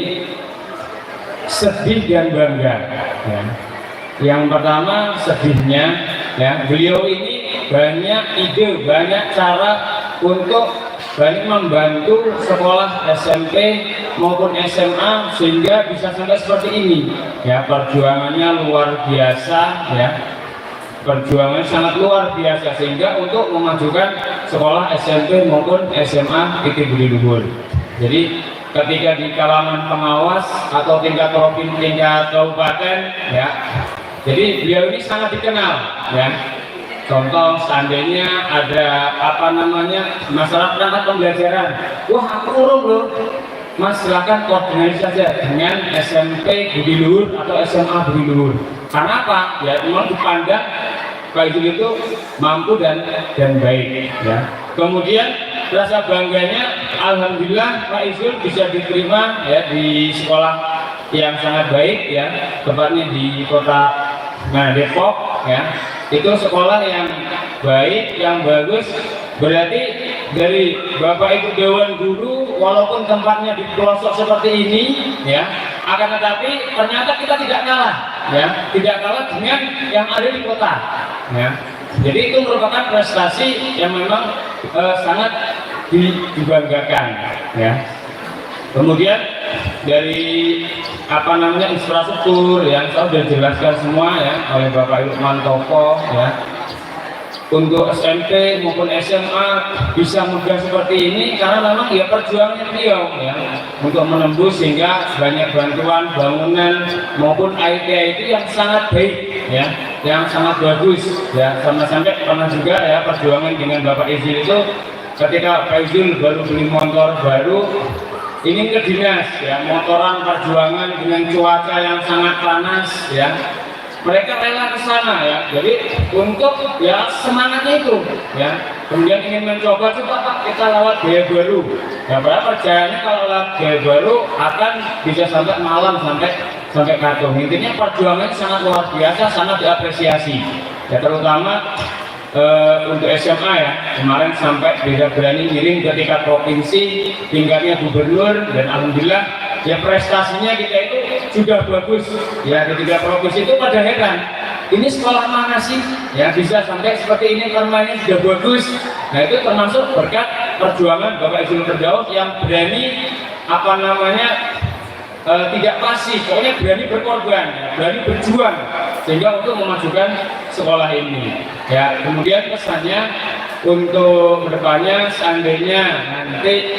sedih dan bangga ya. Yang pertama sedihnya ya, beliau ini banyak ide, banyak cara untuk banyak membantu sekolah SMP maupun SMA sehingga bisa sampai seperti ini ya. Perjuangannya luar biasa ya, perjuangannya sangat luar biasa sehingga untuk memajukan sekolah SMP maupun SMA IT Budi Luhur. Jadi ketika di kalangan pengawas atau tingkat provinsi, tingkat kabupaten ya, jadi beliau ini sangat dikenal ya. Contoh seandainya ada masalah perangkat pembelajaran, wah aku urung loh Mas, silakan koordinasi saja dengan SMP Budi Luhur atau SMA Budi Luhur. Karena apa? Ya memang dipandang Pak Izul itu mampu dan baik ya. Kemudian rasa bangganya, alhamdulillah Pak Izul bisa diterima ya di sekolah yang sangat baik ya, tepatnya di kota Depok ya. Itu sekolah yang baik, yang bagus. Berarti dari Bapak Ibu Dewan Guru, walaupun tempatnya di pelosok seperti ini ya, akan tetapi ternyata kita tidak kalah ya, tidak kalah dengan yang ada di kota ya. Jadi itu merupakan prestasi yang memang sangat dibanggakan ya. Kemudian dari infrastruktur yang sudah dijelaskan semua ya oleh Bapak Ibu Mantoko ya, untuk SMP maupun SMA bisa mudah seperti ini karena memang ya perjuangannya beliau ya untuk menembus sehingga banyak bantuan bangunan maupun IT yang sangat baik ya, yang sangat bagus ya. Sampai pernah juga ya perjuangan dengan Bapak Izul itu ketika Pak Izul baru beli motor baru ingin ke dinas ya, motoran perjuangan dengan cuaca yang sangat panas ya, mereka rela ke sana ya. Jadi untuk ya semangatnya itu ya, kemudian ingin mencoba Pak kita lewat Gaya Baru ya, berapa perjalanannya kalau lewat Gaya Baru akan bisa sampai malam sampai Katung. Intinya perjuangannya sangat luar biasa, sangat diapresiasi ya, terutama untuk SMA ya, kemarin sampai bisa berani ngiring ke tingkat provinsi, tingkatnya gubernur, dan alhamdulillah ya prestasinya kita itu sudah bagus ya. Ketika provinsi itu pada heran, ini sekolah mana sih ya bisa sampai seperti ini, permainnya sudah bagus. Nah itu termasuk berkat perjuangan Bapak Izul Firdaus yang berani tidak pasif, pokoknya berani berkorban ya, berani berjuang sehingga untuk memajukan sekolah ini ya. Kemudian pesannya untuk kedepannya, seandainya nanti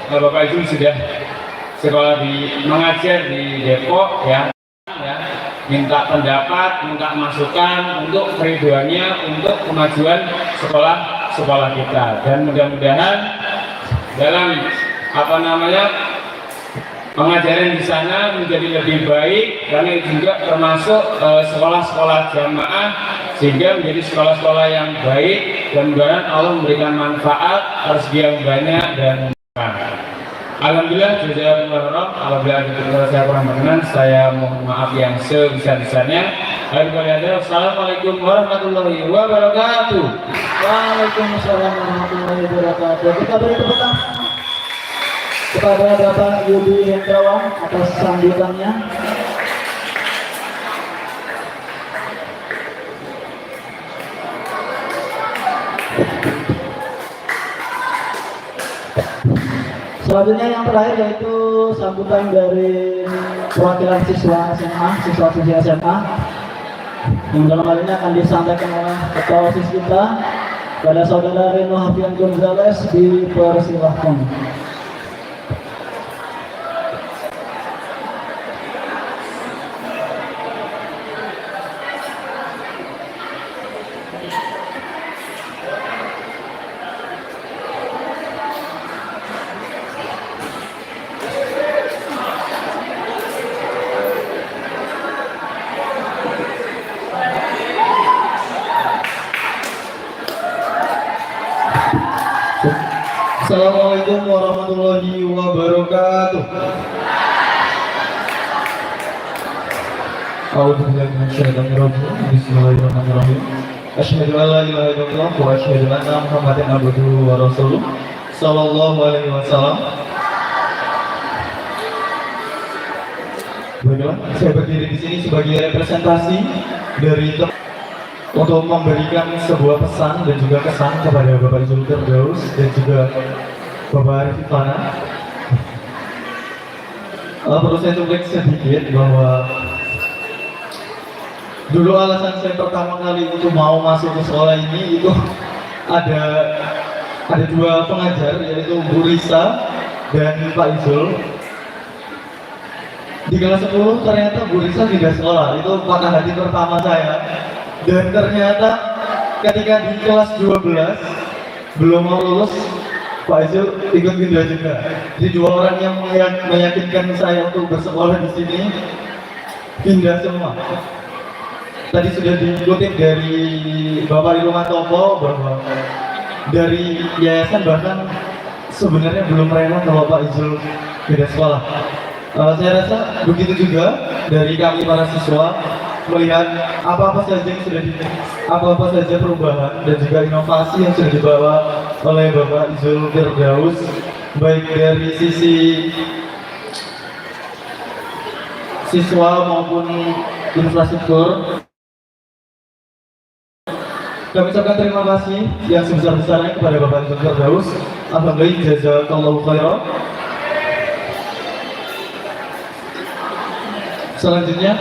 Bapak Izul sudah sekolah mengajar di Depok ya, minta pendapat, minta masukan untuk keriduannya untuk kemajuan sekolah kita, dan mudah-mudahan dalam pengajaran di sana menjadi lebih baik, karena itu juga termasuk sekolah-sekolah jamaah sehingga menjadi sekolah-sekolah yang baik, dan mudah-mudahan Allah memberikan manfaat, rezeki yang banyak dan alhamdulillah. Jazakumullah. Apabila ada saya kurang berkenan, saya mohon maaf yang sebesar-besarnya. Assalamualaikum warahmatullahi wabarakatuh. Waalaikumsalam warahmatullahi wabarakatuh. Kita beri tepuk tangan kepada Bapak Yudi Hendrawan atas sambutannya. Selanjutnya yang terakhir yaitu sambutan dari perwakilan siswa SMA, siswa-siswi SMA yang dalam hal ini akan disampaikan oleh ketua OSIS kita pada saudara Reno Hafian Gonzales. Dipersilahkan. Assalamualaikum warahmatullahi wabarakatuh. Bismillahirrahmanirrahim. Asyhadu an la ilaha illallah wa asyhadu anna Muhammadan abduhu wa rasuluh sallallahu alaihi wasallam. Baiklah, saya berdiri di sini sebagai representasi dari untuk memberikan sebuah pesan dan juga kesan kepada Bapak Izul Firdaus dan juga Bapak Arif Fana. Perlu saya cuplikan sedikit bahwa dulu alasan saya pertama kali untuk mau masuk ke sekolah ini itu ada dua pengajar, yaitu Bu Risa dan Pak Izul. Di kelas 10 ternyata Bu Risa tidak sekolah, itu patah hati pertama saya. Dan ternyata ketika di kelas 12 belum mau lulus, Pak Izul ikut pindah juga. Jadi dua orang yang meyakinkan saya untuk bersekolah di sini pindah semua. Tadi sudah dikutip dari Bapak Ilmantopo bahwa dari yayasan bahkan sebenarnya belum rela kalau Pak Izul pindah sekolah. Saya rasa begitu juga dari kami para siswa melihat apa-apa saja perubahan dan juga inovasi yang sudah dibawa oleh Bapak Izul Firdaus, baik dari sisi siswa maupun infrastruktur. Kami ucapkan terima kasih yang sebesar-besarnya kepada Bapak Izul Firdaus. Alhamdulillah, jazakallahu khairan. Selanjutnya,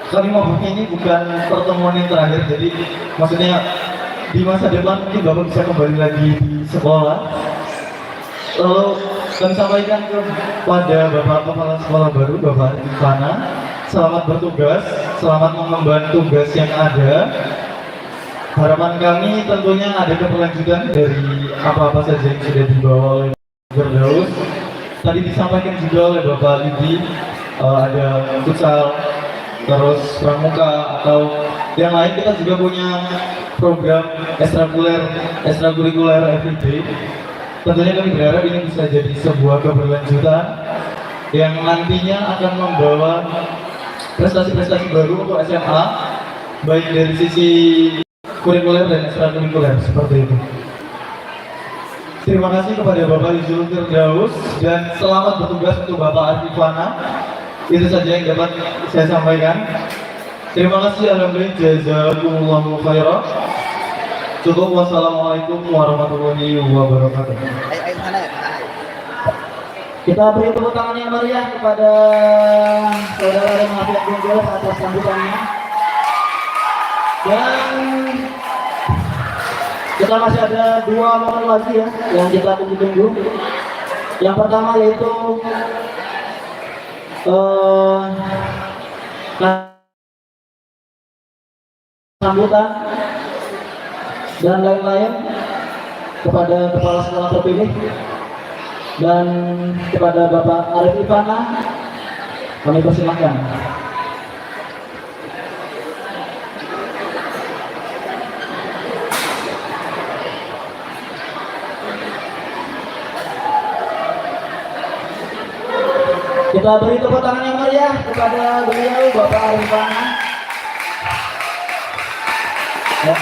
kami mau ini bukan pertemuan yang terakhir, jadi maksudnya di masa depan mungkin Bapak bisa kembali lagi di sekolah. Lalu kami sampaikan kepada Bapak Kepala Sekolah baru, Bapak Ivana, selamat bertugas, selamat mengemban tugas yang ada. Harapan kami tentunya ada keberlanjutan dari apa-apa saja yang sudah dibawa oleh Firdaus. Tadi disampaikan juga oleh Bapak Lidi, ada futsal, terus pramuka atau yang lain. Kita juga punya program ekstrakurikuler everyday. Tentunya kami berharap ini bisa jadi sebuah keberlanjutan yang nantinya akan membawa prestasi-prestasi baru untuk SMA, baik dari sisi kurikuler dan ekstrakurikuler seperti itu. Terima kasih kepada Bapak Izul Firdaus dan selamat bertugas untuk Bapak Arif Fana. Itu saja yang dapat saya sampaikan. Terima kasih. Alhamdulillah, jazakumullahu khairan. Cukup. Wassalamualaikum warahmatullahi wabarakatuh. Kita beri tepuk tangan yang meriah kepada saudara dan Mafia Gunjol atas sambutannya. Dan kita masih ada dua momen lagi ya yang kita tunggu-tunggu. Yang pertama yaitu sambutan dan lain-lain kepada kepala sekolah terpilih dan kepada Bapak Arif Ivana, kami persilahkan. Kita beri tepuk tangan yang meriah kepada beliau, Bapak Arif Fana. Ya.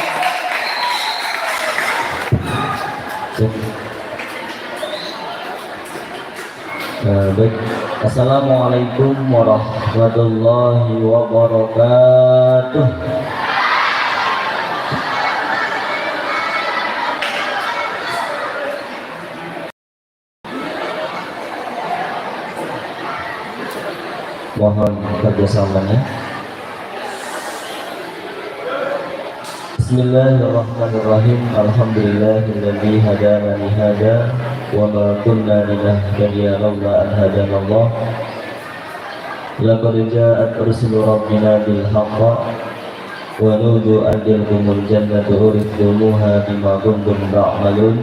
Baik. Assalamualaikum warahmatullahi wabarakatuh. Mohon kerjasamanya. Bismillahirrahmanirrahim. Alhamdulillahilladzi hadana li hada wa ma kunna linahtadiya laula an hadana Allah. Laqad ja'at rusulu rabbina bil haqq wa nudu an tilkumul jannatu urithumuha bima kuntum ta'malun.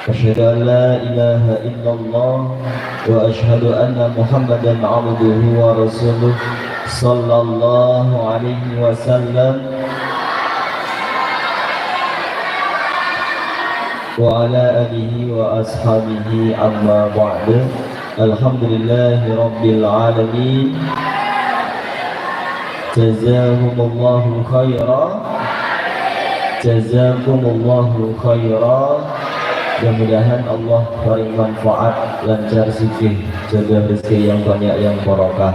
Asyhadu an la ilaha illallah wa asyhadu anna Muhammadan abduhu wa rasuluh sallallahu alaihi wasallam wa ala alihi wa ashabihi amma ba'du. Alhamdulillahi rabbil alamin. Jazakumullahu khairan. Jazakumullahu khairan. Mudah-mudahan Allah beri manfaat, lancar sikih, jaga rezeki yang banyak, yang barokah.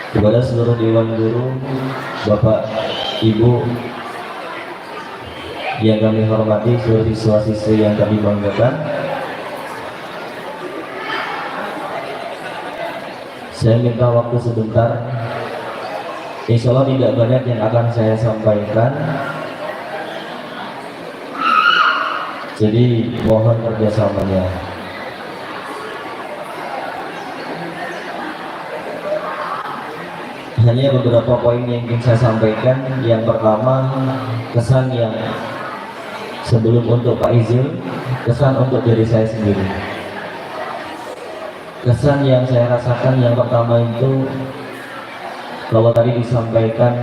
Kepada seluruh dewan guru, Bapak, Ibu yang kami hormati, seluruh siswa-siswi yang kami banggakan, saya minta waktu sebentar. Insya Allah tidak banyak yang akan saya sampaikan, jadi mohon kerjasamanya. Hanya beberapa poin yang ingin saya sampaikan. Yang pertama, kesan yang sebelum untuk Pak Izil, kesan untuk diri saya sendiri. Kesan yang saya rasakan yang pertama itu, kalau tadi disampaikan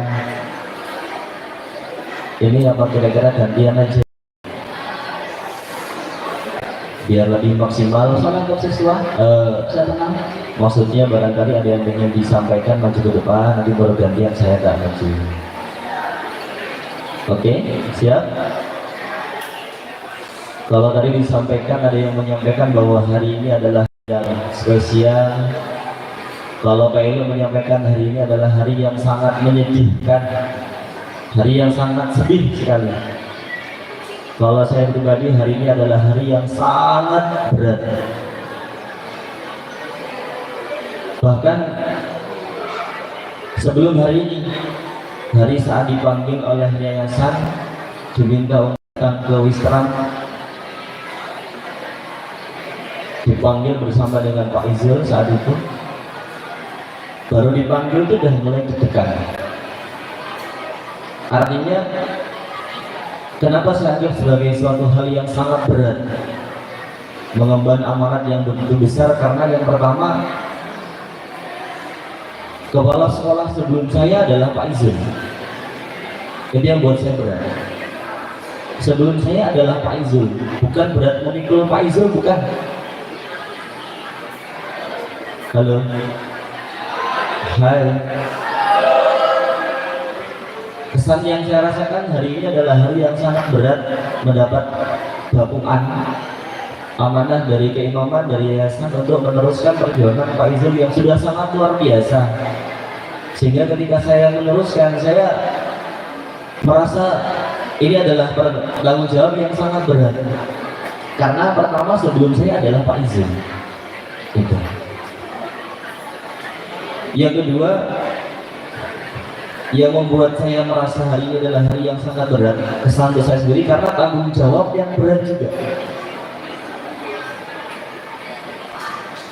ini apa, kira-kira gantian aja biar lebih maksimal. Salam untuk siswa. Saya tenang. Maksudnya barangkali ada yang ingin disampaikan, maju ke depan, nanti baru gantian saya tak maju. Oke, siap? Kalau tadi disampaikan, ada yang menyampaikan bahwa hari ini adalah yang spesial. Kalau Pak Ilo menyampaikan hari ini adalah hari yang sangat menyedihkan, hari yang sangat sedih sekali. Kalau saya pribadi, hari ini adalah hari yang sangat berat. Bahkan sebelum hari ini, hari saat dipanggil oleh yayasan, diminta untuk datang ke Wisram, dipanggil bersama dengan Pak Izil saat itu, baru dipanggil itu udah mulai deg-degan. Artinya, kenapa saya anggap sebagai suatu hal yang sangat berat, mengemban amanat yang begitu besar? Karena yang pertama, kepala sekolah sebelum saya adalah Pak Izil. Itu yang buat saya berat. Sebelum saya adalah Pak Izil, bukan berat memikul Pak Izil, bukan. Halo. Hai. Kesan yang saya rasakan hari ini adalah hari yang sangat berat, mendapat bapuan amanah dari keimaman, dari yayasan untuk meneruskan perjuangan Pak Izil yang sudah sangat luar biasa. Sehingga ketika saya meneruskan, saya merasa ini adalah tanggung jawab yang sangat berat. Karena pertama, sebelum saya adalah Pak Izil. Itu. Yang kedua, yang membuat saya merasa hari ini adalah hari yang sangat berat, kesan untuk saya sendiri, karena tanggung jawab yang berat juga.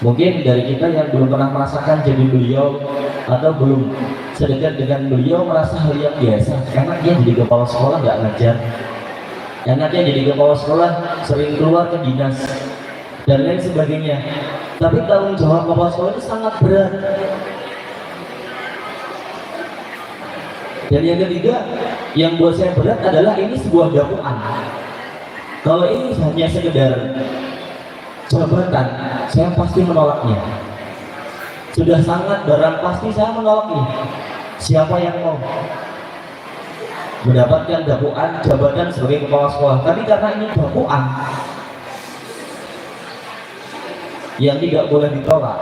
Mungkin dari kita yang belum pernah merasakan jadi beliau, atau belum sedekat dengan beliau, merasa hal yang biasa. Enaknya jadi kepala sekolah nggak ngajar, enaknya jadi kepala sekolah sering keluar ke dinas dan lain sebagainya. Tapi tanggung jawab kepala sekolah itu sangat berat. Dan yang ketiga, yang buat saya berat adalah ini sebuah dakwaan. Kalau ini hanya sekedar jabatan, saya pasti menolaknya. Sudah sangat barang pasti saya menolaknya. Siapa yang mau mendapatkan dakwaan jabatan sebagai kepala sekolah? Tapi karena ini dakwaan yang tidak boleh ditolak,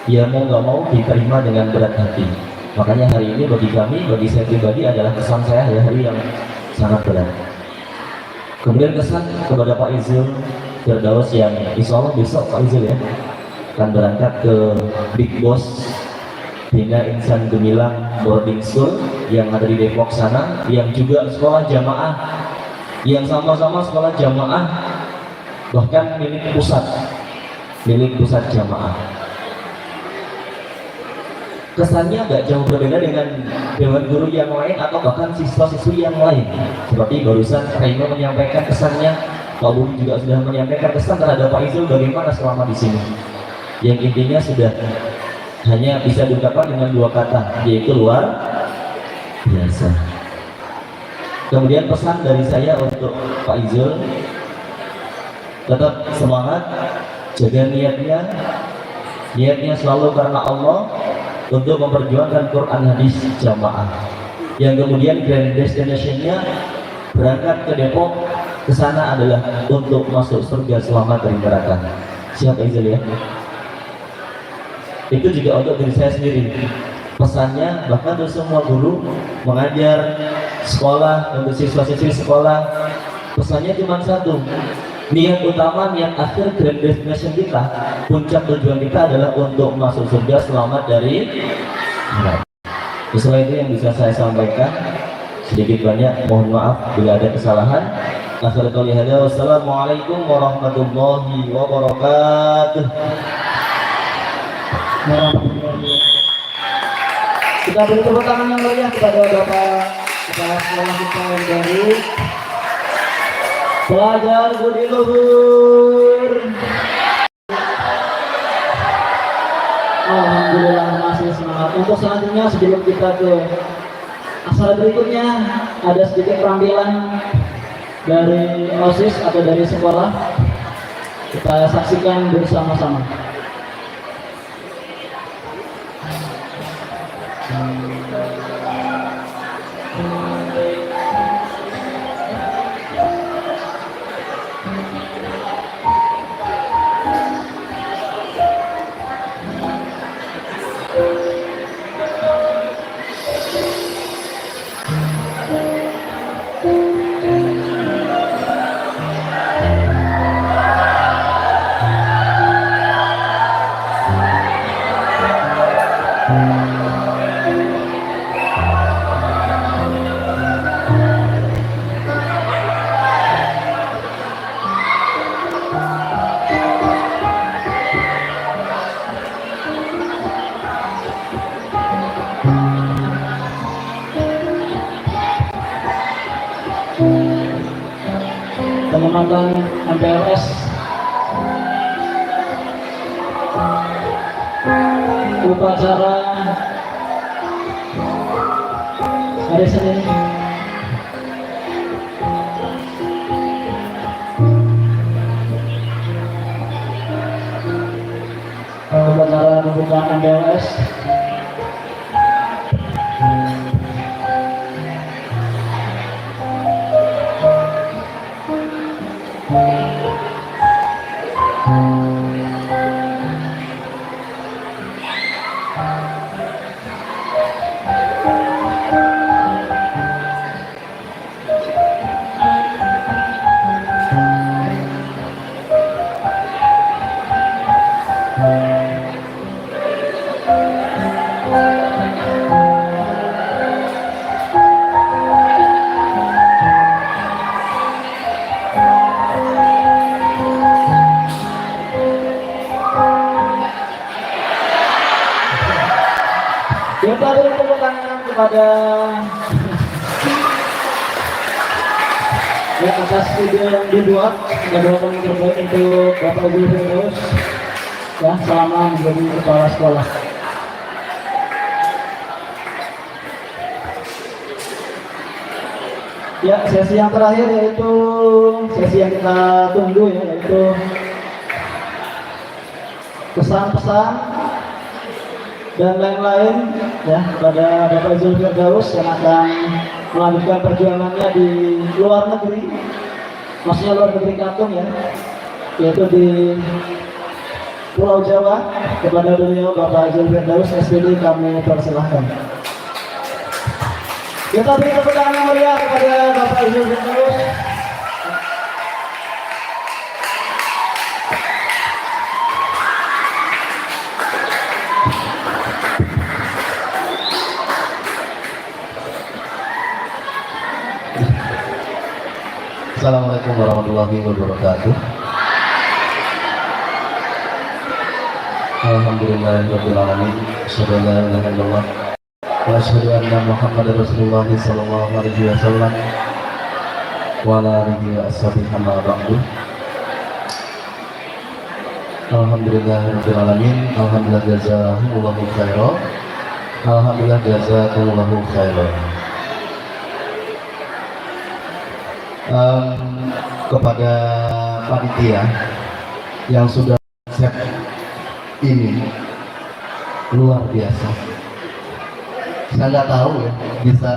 ya mau nggak mau diterima dengan berat hati. Makanya hari ini bagi kami, bagi saya pribadi adalah kesan saya ya, hari yang sangat berat. Kemudian kesan kepada Pak Izil Firdaus yang insya Allah besok Pak Izil ya akan berangkat ke Big Boss Bina Insan Gemilang Boarding School yang ada di Depok sana, yang juga sekolah jamaah, yang sama-sama sekolah jamaah, bahkan milik pusat jamaah. Kesannya agak jauh berbeda dengan dewan guru yang lain atau bahkan siswa-siswi yang lain. Seperti barusan Raino menyampaikan kesannya, Pak Budi juga sudah menyampaikan kesan terhadap Pak Izil bagaimana selama di sini. Yang intinya sudah hanya bisa diungkapkan dengan dua kata, yaitu luar biasa. Kemudian pesan dari saya untuk Pak Izil, tetap semangat, jaga niatnya, niatnya selalu karena Allah untuk memperjuangkan Quran hadis jamaah, yang kemudian grand destination-nya berangkat ke Depok, ke sana adalah untuk masuk surga selamat dari neraka. Siap Izil ya? Itu juga untuk diri saya sendiri. Pesannya bahkan untuk semua guru mengajar sekolah, untuk siswa-siswi sekolah, pesannya cuma satu. Niat utama, niat akhir grand destination kita, puncak tujuan kita adalah untuk masuk surga selamat dari neraka. Setelah itu yang bisa saya sampaikan, sedikit banyak mohon maaf bila ada kesalahan. Akhir kali hada, wassalamualaikum warahmatullahi wabarakatuh. Kita beri tepuk tangan yang meriah kepada Bapak Kepala Sekolah kita yang baru, pelajar budi luhur. Alhamdulillah masih semangat. Untuk selanjutnya sebelum kita ke acara berikutnya, ada sedikit penampilan dari OSIS atau dari sekolah. Kita saksikan bersama-sama. Teman-teman MPLS, upacara hari Senin upacara pembukaan MPLS. Kita beri tepuk tangan kepada ya atas video yang dibuat. Kita doakan yang terbaik untuk Bapak Guru Firdaus ya selama menjadi kepala sekolah. Ya, sesi yang terakhir yaitu sesi yang kita tunggu ya, yaitu pesan-pesan dan lain-lain ya kepada Bapak Izul Firdaus yang akan melanjutkan perjuangannya di luar negeri, maksudnya luar negeri Katung ya, yaitu di Pulau Jawa. Kepada beliau Bapak Izul Firdaus SPD kami persilahkan. Kita beri tepuk tangan yang meriah kepada Bapak Izul Firdaus. Assalamualaikum warahmatullahi wabarakatuh. Alhamdulillahirabbil alamin. Asyhadu an la ilaha illallah wa asyhadu anna Muhammadar Rasulullah sallallahu alaihi wasallam wa ala alihi wa ashabihi amma ba'du. Alhamdulillahirabbil alamin. Alhamdulillah jazakumullahu khairan. Alhamdulillah jazakumullahu khairan. Kepada panitia yang sudah set ini luar biasa. Saya nggak tahu ya bisa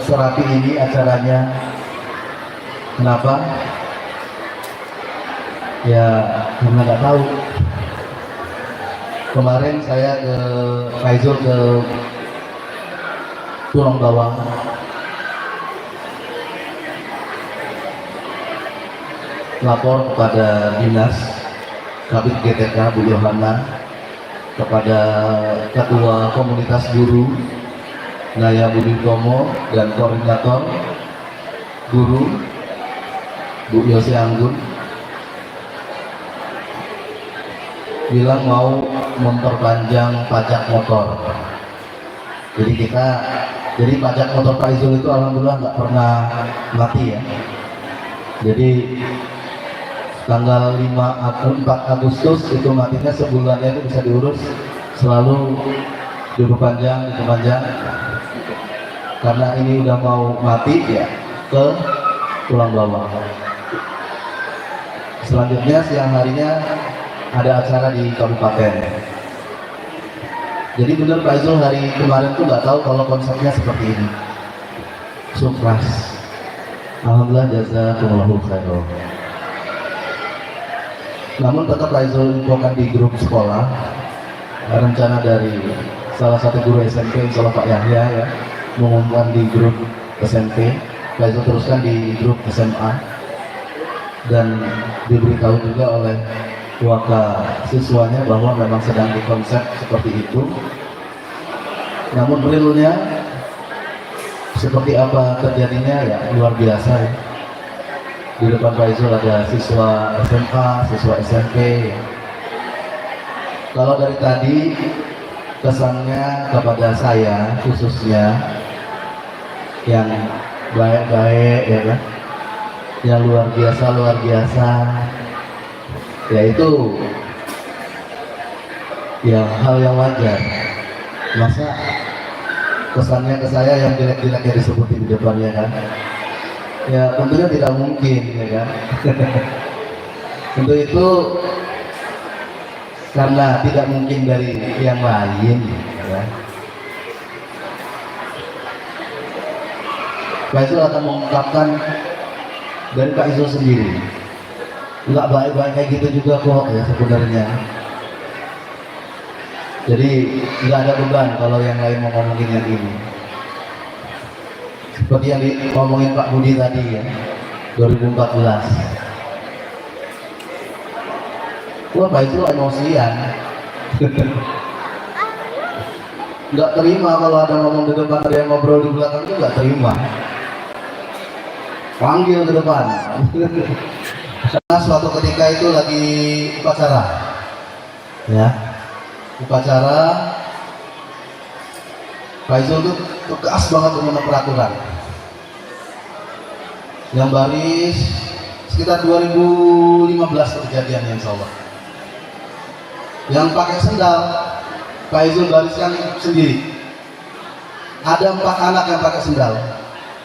serapi ini acaranya. Kenapa? Ya karena nggak tahu. Kemarin saya ke Faizul ke Tulang Bawang, lapor kepada dinas Kabid GTK Bu Yohana, kepada ketua komunitas guru Naya Budi Tomo dan koordinator guru Bu Yosi Anggun, bilang mau memperpanjang pajak motor. Jadi pajak motor Pak Izul itu alhamdulillah nggak pernah mati ya. Jadi tanggal 4 Agustus itu matinya, sebulannya itu bisa diurus, selalu diperpanjang. Karena ini udah mau mati ya, ke Tulang Bawang. Selanjutnya siang harinya ada acara di kabupaten. Jadi benar Pak Izul hari kemarin tuh nggak tahu kalau konsepnya seperti ini. Sukses. Alhamdulillah, jazakumullahu khairan. Namun tetap Pak Izul infokan di grup sekolah, rencana dari salah satu guru SMP, insya Allah Pak Yahya ya, mengumumkan di grup SMP. Pak Izul teruskan di grup SMA, dan diberitahu juga oleh waka siswanya bahwa memang sedang dikonsep seperti itu. Namun realnya seperti apa terjadinya ya luar biasa ya. Di depan Pak Izul ada siswa SMA, siswa SMP. Kalau dari tadi kesannya kepada saya khususnya yang baik-baik ya kan, yang luar biasa, yaitu ya hal yang wajar. Masa kesannya ke saya yang jelek-jeleknya disebutin di depannya kan? Ya tentunya tidak mungkin ya kan. Untuk itu karena tidak mungkin dari yang lain ya, Pak Izul akan mengungkapkan dari Pak Izul sendiri. Nggak baik-baik kayak gitu juga kok ya sebenarnya. Jadi nggak ada beban kalau yang lain mau ngomongin yang ini. Seperti yang ngomongin Pak Budi tadi ya, 2014. Wah Pak itu emosian. Nggak terima kalau ada ngomong di depan, ada yang ngobrol di belakang, itu nggak terima. Panggil ke depan. Karena suatu ketika itu lagi upacara, ya, upacara. Pak Izul tuh tegas banget dengan peraturan. Yang baris sekitar 2015 kejadiannya insya Allah. Yang pakai sendal, Pak Izul bariskan sendiri. Ada 4 anak yang pakai sendal.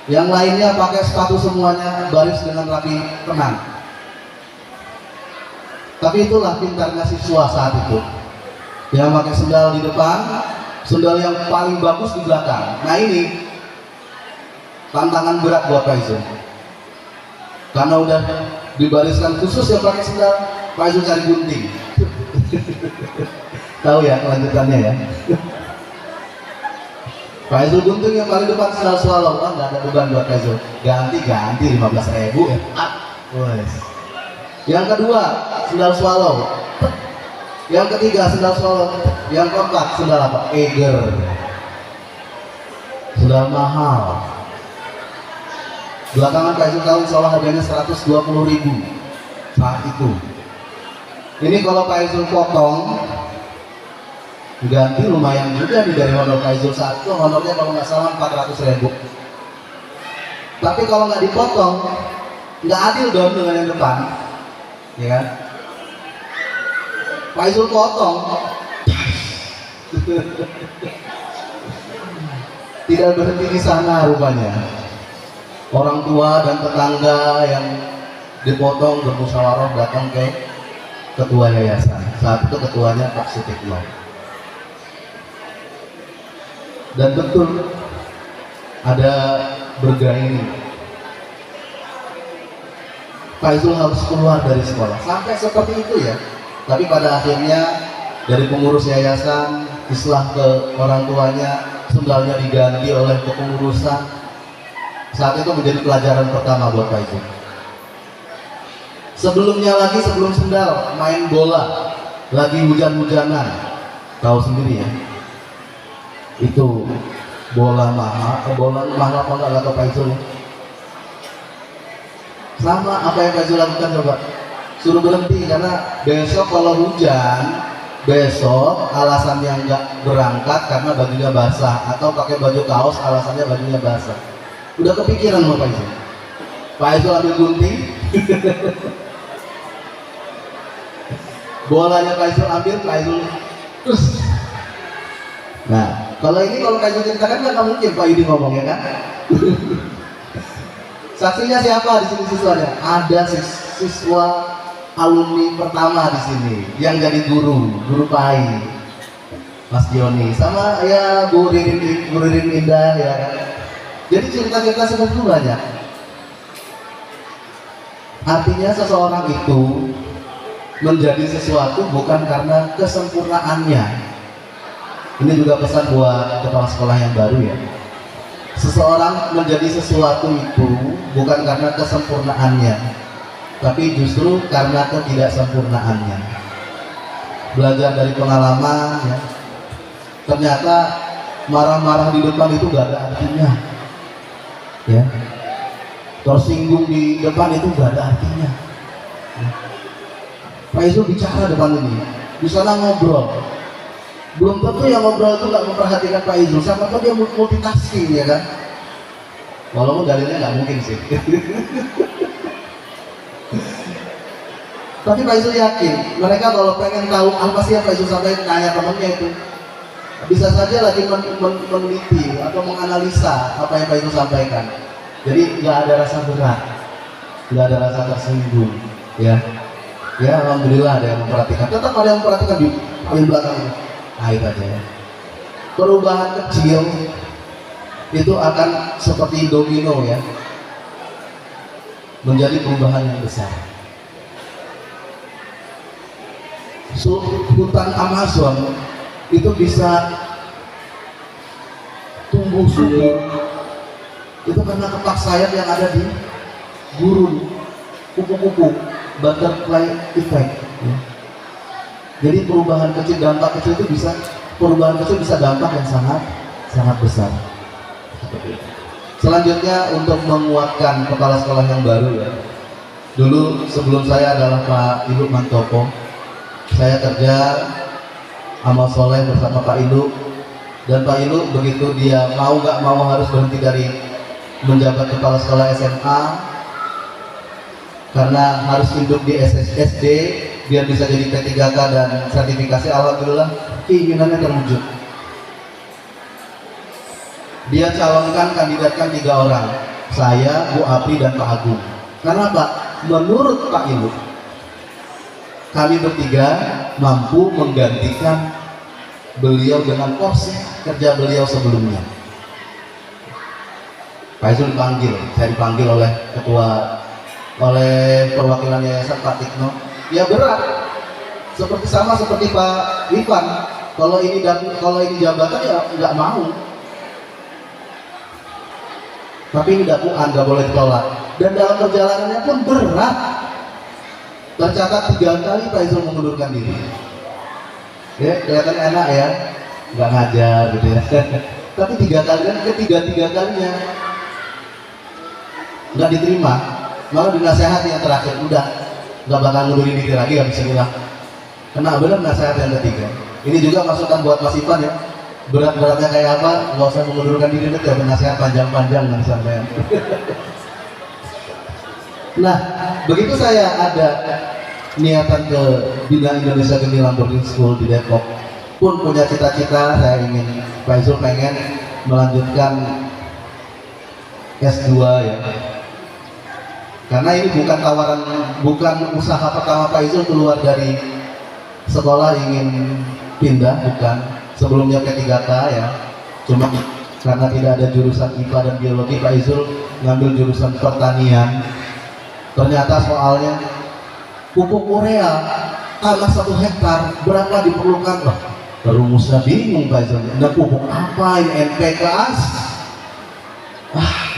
Yang lainnya pakai sepatu semuanya, baris dengan rapi, tenang. Tapi itulah pintarnya siswa saat itu. Yang pakai sendal di depan, sendal yang paling bagus di belakang. Nah ini tantangan berat buat Pak Izul. Karena udah dibariskan khusus yang pakai sendal, Pak Izul cari gunting. Tahu ya kelanjutannya ya. Pak Izul gunting yang paling depan sendal swallow. Oh, nggak ada beban buat Pak Izul. Ganti 15.000 ya. Yang kedua sendal swallow. Yang ketiga sendal swallow. Yang keempat sendal apa? Eger. Sendal mahal. Belakangan Pak Izul tahu insya harganya 120.000 saat itu. Ini kalau Pak Izul potong ganti lumayan juga nih dari honor Pak Izul saat itu. Honornya kalau nggak salah 400.000. Tapi kalau nggak dipotong nggak adil dong dengan yang depan, ya kan? Pak Izul potong. Tidak berhenti di sana rupanya. Orang tua dan tetangga yang dipotong bermusyawarah datang ke ketua yayasan. Saat itu ketuanya Pak Sutikno. Dan betul ada bergerak ini, Pak Izul harus keluar dari sekolah, sampai seperti itu ya. Tapi pada akhirnya dari pengurus yayasan islah ke orang tuanya, sendalnya diganti oleh kepengurusan. Saat itu menjadi pelajaran pertama buat Pak Izul. Sebelumnya lagi, sebelum sendal, main bola, lagi hujan-hujanan, tahu sendiri ya, itu bola mahal apa enggak kata Pak Izul. Sama apa yang Pak Izul lakukan coba, suruh berhenti karena besok kalau hujan, besok alasannya nggak berangkat karena bajunya basah, atau pakai baju kaos alasannya bajunya basah. Udah kepikiran sama Pak Izul. Pak Izul ambil gunting, bolanya Pak Izul ambil, Pak Izul terus. Nah, kalau Pak Izul ceritakan nggak mungkin Pak Yudi ngomong ya kan? Saksinya siapa di sini siswanya? Ada siswa alumni pertama di sini yang jadi guru PAI, Mas Joni, sama ya Bu Ririn Indah ya kan? Jadi cerita-cerita seperti itu banyak. Artinya seseorang itu menjadi sesuatu bukan karena kesempurnaannya. Ini juga pesan buat kepala sekolah yang baru ya. Seseorang menjadi sesuatu itu bukan karena kesempurnaannya, tapi justru karena ketidaksempurnaannya. Belajar dari pengalaman ya. Ternyata marah-marah di depan itu gak ada artinya. Ya. Tersinggung di depan itu gak ada artinya. Ya. Pak Izul bicara depan ini, di sana ngobrol. Belum tentu yang ngobrol itu nggak memperhatikan Pak Izul, siapa tahu dia multitasking ya kan? Walaupun dalilnya nggak mungkin sih. Tapi Pak Izul yakin, mereka kalau pengen tahu apa sih yang Pak Izul sampaikan, tanya temennya itu. Bisa saja lagi meneliti atau menganalisa apa yang Pak Izul sampaikan. Jadi nggak ada rasa berat, nggak ada rasa tersinggung, ya. Ya alhamdulillah ada yang memperhatikan. Tetap ada yang memperhatikan di paling belakang ini. Air aja ya. Perubahan kecil itu akan seperti domino ya, menjadi perubahan yang besar. Hutan Amazon itu bisa tumbuh subur itu karena kepak sayap yang ada di gurun, kupu-kupu, butterfly effect ya. Jadi perubahan kecil, dampak kecil itu perubahan kecil bisa dampak yang sangat besar. Selanjutnya untuk menguatkan kepala sekolah yang baru ya. Dulu sebelum saya adalah Pak Ilu Mantoko, saya kerja amal soleh bersama Pak Ilu, dan Pak Ilu begitu dia mau nggak mau harus berhenti dari menjabat kepala sekolah SMA karena harus hidup di SD biar bisa jadi P3K dan sertifikasi. Alhamdulillah keinginannya terwujud. Dia kandidatkan 3 orang, saya, Bu Apri, dan Pak Agung. Karena Pak, menurut Pak Ilu, kami bertiga mampu menggantikan beliau dengan porsi kerja beliau sebelumnya. Pak Izul dipanggil, saya dipanggil oleh perwakilan yayasan Pak Tikno. Ya berat, sama seperti Pak Ivan. Kalau ini jabatan ya nggak mau. Tapi ini dakwaan, nggak boleh ditolak. Dan dalam perjalanannya pun berat. Tercatat 3 kali Pak Izul mengundurkan diri. Ya, kelihatan enak ya, nggak ngajar gitu ya. Tapi 3 kali, kan ketiga kalinya nggak diterima. Malah dinasehati yang terakhir, udah nggak bakal ngundurin diri lagi, habis inilah kena bener nasihat yang ketiga. Ini juga masukan buat Mas Ivan ya, berat-beratnya kayak apa nggak usah mengundurkan diri, nanti ada nasihat panjang-panjang nanti sampai. Nah begitu saya ada niatan ke Bina Indonesia Gemilang Boarding School di Depok, pun punya cita-cita saya ingin Pak Izul pengen melanjutkan S2 ya. Karena ini bukan usaha pertama Pak Izul keluar dari sekolah ingin pindah, bukan. Sebelumnya P3K ya, Cuma karena tidak ada jurusan IPA dan biologi, Pak Izul ngambil jurusan pertanian. Ternyata soalnya pupuk urea tanah 1 hektar berapa diperlukan? Wah, rumusnya bingung Pak Izul. Dan pupuk apa ini, NPK?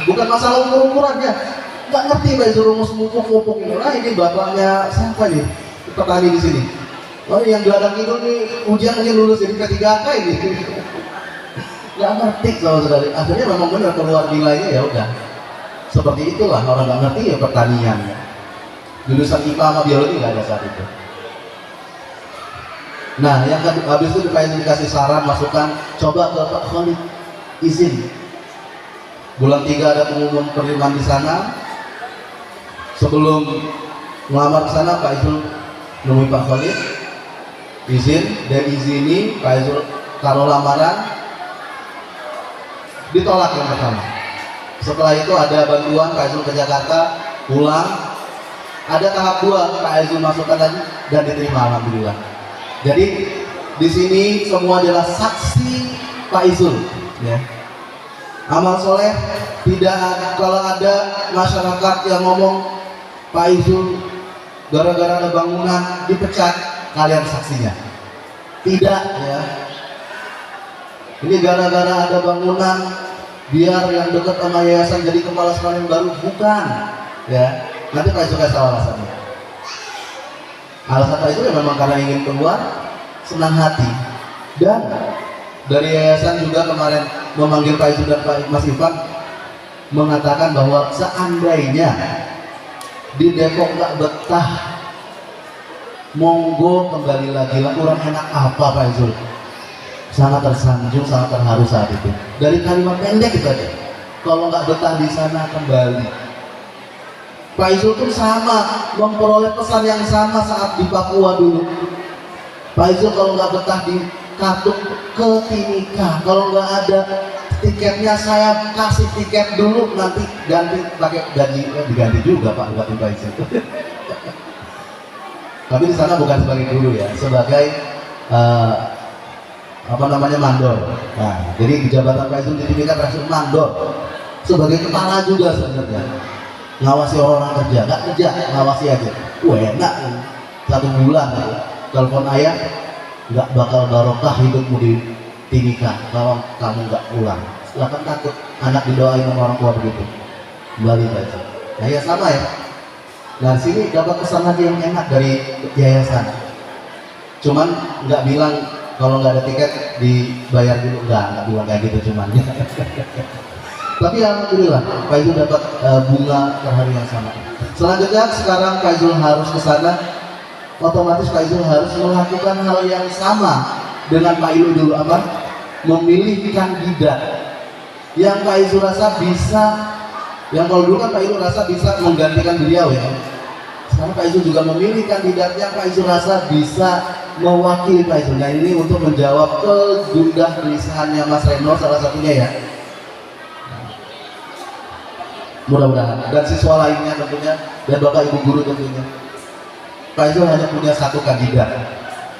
Bukan masalah umur-umurannya, nggak ngerti Pak Izul rumus pupuk ini. Nah, ini bapaknya siapa nih petani di sini? Oh, yang geladang itu nih ujian mungkin lulus jadi P3K ini. Nggak ngerti saudara. Akhirnya memang benar keluar nilainya, ya udah. Seperti itulah orang nggak ngerti ya pertanian. Jurusan IPA sama biologi nggak ada saat itu. Nah, yang habis itu dikasih saran, masukan, coba ke Pak Khalid, izin. Bulan 3 ada pengumuman penerimaan di sana. Sebelum melamar ke sana, Pak Izul nemui Pak Khalid, izin, dan izini Pak Izul taruh lamaran, ditolak yang pertama. Setelah itu ada bantuan, Pak Izul ke Jakarta, pulang, ada tahap 2, Pak Izul masukkan lagi dan diterima, alhamdulillah. Jadi di sini semua adalah saksi Pak Izul, ya. Amal soleh tidak ada. Kalau ada masyarakat yang ngomong Pak Izul gara-gara ada bangunan dipecat, kalian saksinya. Tidak, ya. Ini gara-gara ada bangunan biar yang dekat sama yayasan jadi kepala sekolah yang baru, bukan, ya. Nanti Pak Izul kasih tahu alasannya. Alasan Pak Izul ya memang karena ingin keluar, senang hati. Dan dari yayasan juga kemarin memanggil Pak Izul dan Pak Mas Ivan, mengatakan bahwa seandainya di Depok nggak betah, monggo kembali lagi lah. Kurang enak apa Pak Izul? Sangat tersanjung, sangat terharu saat itu. Dari kalimat pendek itu aja. Kalau nggak betah di sana, kembali. Pak Izul pun sama, memperoleh pesan yang sama saat di Papua dulu. Pak Izul kalau nggak betah di Katuk, ke Timika. Kalau nggak ada tiketnya, saya kasih tiket dulu, nanti ganti pakai gaji, diganti juga Pak, bukan Pak Izul. Tapi di sana bukan sebagai guru ya, sebagai mandor. Nah, jadi di jabatan Pak Izul di Timika langsung mandor, sebagai kepala juga sebenarnya. Ngawasi orang kerja, nggak kerja, ngawasi aja. Enak, 1 bulan telepon ayah, nggak bakal barokah hidupmu di Timika kalau kamu nggak pulang. Silahkan takut anak didoain sama orang tua begitu, kembali aja. Nah ya sama ya. Nah sini dapat pesan lagi yang enak dari yayasan. Cuman nggak bilang kalau nggak ada tiket dibayar dulu, nggak bilang kayak gitu cuman. Tapi alhamdulillah Pak Izul dapat bunga per hari yang sama. Selanjutnya sekarang Pak Izul harus ke sana, otomatis Pak Izul harus melakukan hal yang sama dengan Pak Ilu dulu, apa? Memilih kandidat yang Pak Izul rasa bisa, yang kalau dulu kan Pak Ilu rasa bisa menggantikan beliau ya. Sekarang Pak Izul juga memilih kandidat yang Pak Izul rasa bisa mewakili Pak Izul. Nah ini untuk menjawab kegundah gelisahannya Mas Reno salah satunya ya. Mudah-mudahan dan siswa lainnya tentunya, dan Bapak Ibu guru tentunya. Pak Izul hanya punya 1 kandidat,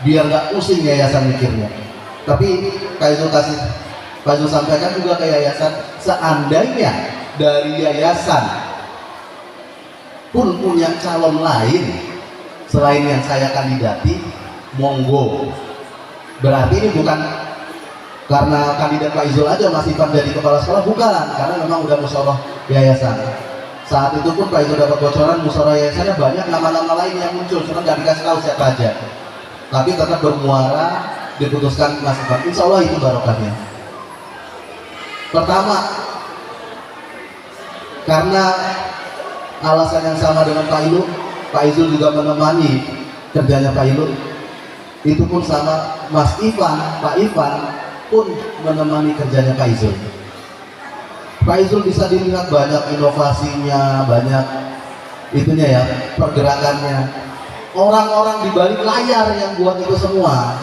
biar nggak pusing yayasan mikirnya. Tapi Pak Izul sampaikan juga ke yayasan, seandainya dari yayasan pun punya calon lain selain yang saya kandidati, monggo. Berarti ini bukan karena kandidat Pak Izul aja Mas Ivan jadi kepala sekolah, bukan, karena memang udah musyawarah yayasan. Saat itu pun Pak Izul dapat bocoran musyawarah yayasannya banyak nama-nama lain yang muncul, cuma nggak dikasih tahu siapa aja. Tapi tetap bermuara diputuskan Mas Ivan. Insya Allah itu barokahnya. Pertama, karena alasan yang sama dengan Pak Ilu, Pak Izul juga menemani kerjanya Pak Ilu. Itu pun sama Mas Ivan, Pak Ivan pun menemani kerjanya Pak Izul. Pak Izul bisa dilihat banyak inovasinya, banyak itunya ya, pergerakannya. Orang-orang di balik layar yang buat itu semua.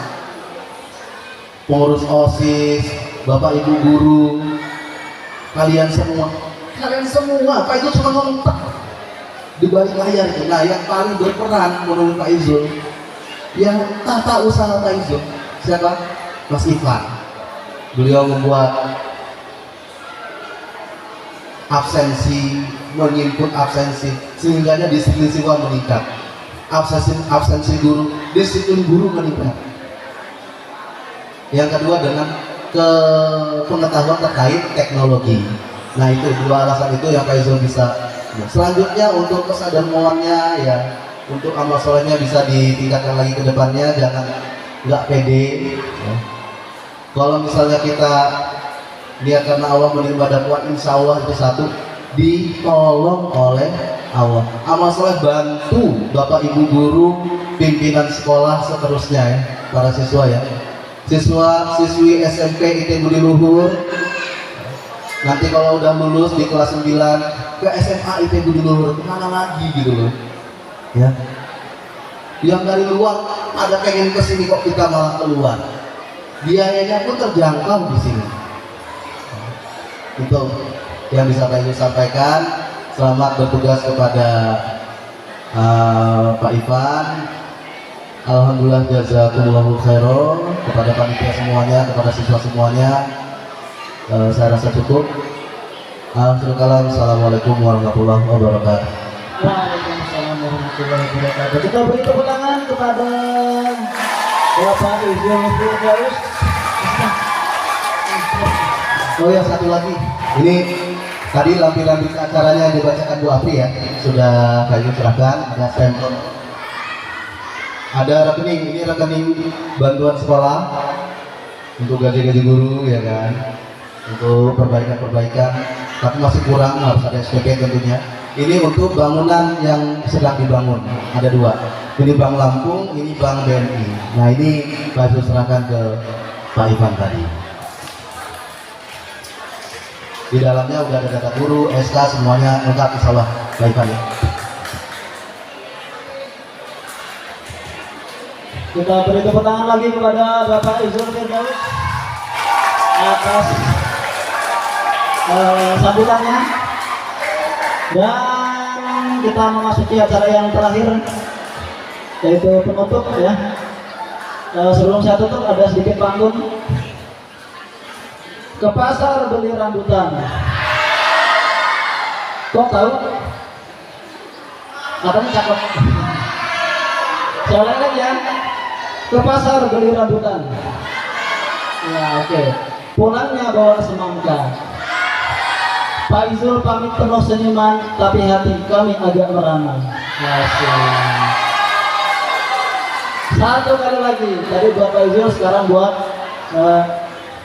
Pengurus OSIS, Bapak Ibu guru, kalian semua, Pak Izul cuma ngomong di balik layar itu. Nah yang paling berperan menurut Pak Izul, yang tata usaha Pak Izul, siapa? Mas Ivan. Beliau membuat absensi, menginput absensi, sehingga disiplin siswa meningkat. Absensi guru, disiplin guru meningkat. Yang kedua dengan pengetahuan terkait teknologi. Nah itu dua alasan itu yang Pak Izul bisa. Selanjutnya untuk kesadarannya ya, untuk amal solehnya bisa ditingkatkan lagi ke depannya, jangan nggak pede. Ya. Kalau misalnya kita lihat karena Allah menerima dakwah, insya Allah itu satu ditolong oleh Allah. Amal soleh bantu Bapak Ibu guru, pimpinan sekolah seterusnya ya, para siswa ya. Siswa-siswi SMP IT Budi Luhur, nanti kalau udah lulus di kelas 9 ke SMA IT Budi Luhur, kemana lagi gitu loh ya. Yang dari luar ada pengen kesini kok kita malah keluar, biayanya pun terjangkau di sini. Itu yang bisa Pak Ibu sampaikan. Selamat bertugas kepada Pak Ivan. Alhamdulillah jazakumullahu khairan, kepada panitia semuanya, kepada siswa semuanya. Saya rasa cukup. Assalamualaikum warahmatullahi wabarakatuh. Waalaikumsalam warahmatullahi wabarakatuh. Kita beri tepuk tangan kepada Bapak Izul Firdaus. Oh ya, satu lagi. Ini tadi lampiran acaranya dibacakan Bu Afri ya. Sudah kami serahkan, ada stempel. Ada rekening, ini rekening bantuan sekolah untuk gaji-gaji guru ya kan, untuk perbaikan-perbaikan, tapi masih kurang, harus ada SPP tentunya. Ini untuk bangunan yang sedang dibangun, ada dua. Ini Bank Lampung, ini Bank BNI. Nah ini Pak Ibu serahkan ke Pak Ivan tadi. Di dalamnya udah ada data guru, SK, semuanya lengkap insya Allah Pak Ivan ya. Kita beri tepuk tangan lagi kepada Bapak Izul Firdaus atas sambutannya. Dan kita memasuki acara yang terakhir, yaitu penutup ya. Sebelum saya tutup ada sedikit panggung. Ke pasar beli rambutan. Kok tahu? Katanya cakep. Saya ulang lagi ya. Ke pasar beli rambutan. Ya oke. Pulangnya bawa semangka. Pak Izul pamit penuh senyuman, tapi hati kami agak merana. Satu kali lagi. Tadi buat Pak Izul, sekarang buat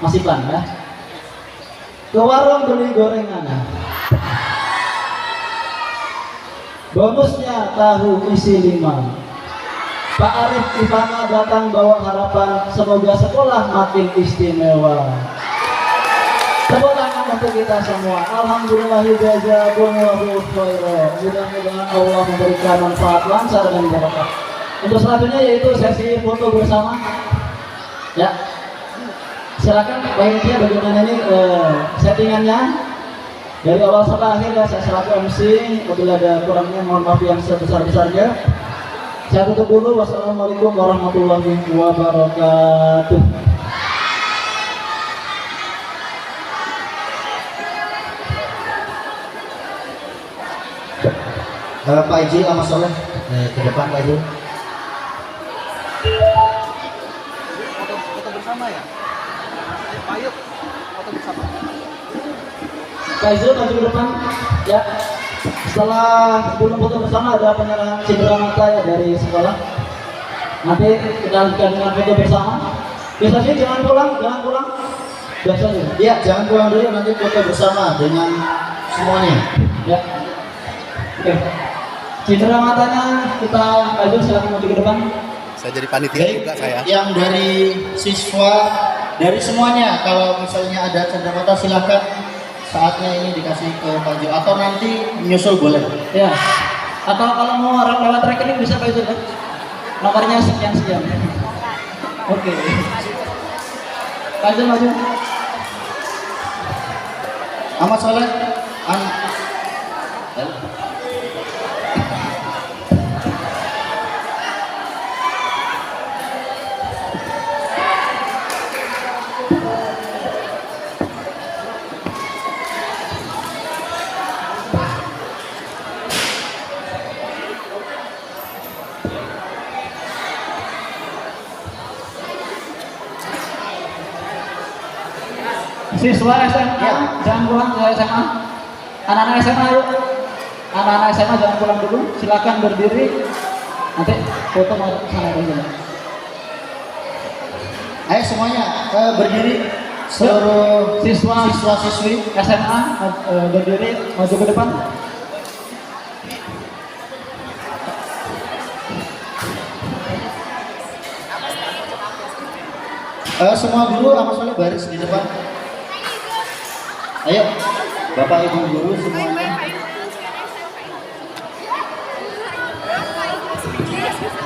Mas Ipan ya. Ke warung beli gorengan. Bonusnya tahu isi 5. Pak Arif Ivana datang bawa harapan, semoga sekolah makin istimewa. Tepuk tangan untuk kita semua. Alhamdulillah jazakumullahu khairan. Mudah-mudahan Allah memberikan manfaat lancar dan berkah. Untuk selanjutnya yaitu sesi foto bersama. Ya, silakan panitia bagaimana ini settingannya dari awal sampai akhir ya. Saya selaku MC, apabila ada kurangnya mohon maaf yang sebesar-besarnya. Saya tutup dulu. Wassalamualaikum warahmatullahi wabarakatuh. Pak Ijil sama Soleh ke depan Pak Ijil. Foto bersama ya? Ayo, foto bersama. Pak Izul maju ke depan ya. Setelah sebelum foto bersama ada penyerahan cindera mata ya dari sekolah. Nanti kita lanjutkan dengan foto bersama. Bisa sih jangan pulang. Biasa sih. Iya, jangan pulang dulu, nanti foto bersama dengan semuanya. Ya. Oke. Cindera matanya kita Pak Izul silakan maju ke depan. Saya jadi panitia juga saya. Yang dari siswa, dari semuanya, kalau misalnya ada cendera mata silahkan saatnya ini dikasih ke Pak Izul atau nanti menyusul boleh. Ya. Atau kalau mau lewat rekening bisa Pak Izul ya. Nomornya sekian. Oke. Pak Izul maju. Ahmad Soleh, Siswa SMA jangan pulang ke SMA. Anak-anak SMA yuk. Anak-anak SMA jangan pulang dulu. Silakan berdiri. Nanti foto mau ke sana aja. Ayo semuanya berdiri. Seluruh siswa-siswi SMA berdiri maju ke depan. semua guru sama sekali baris di depan. Ayo, Bapak Ibu guru semuanya.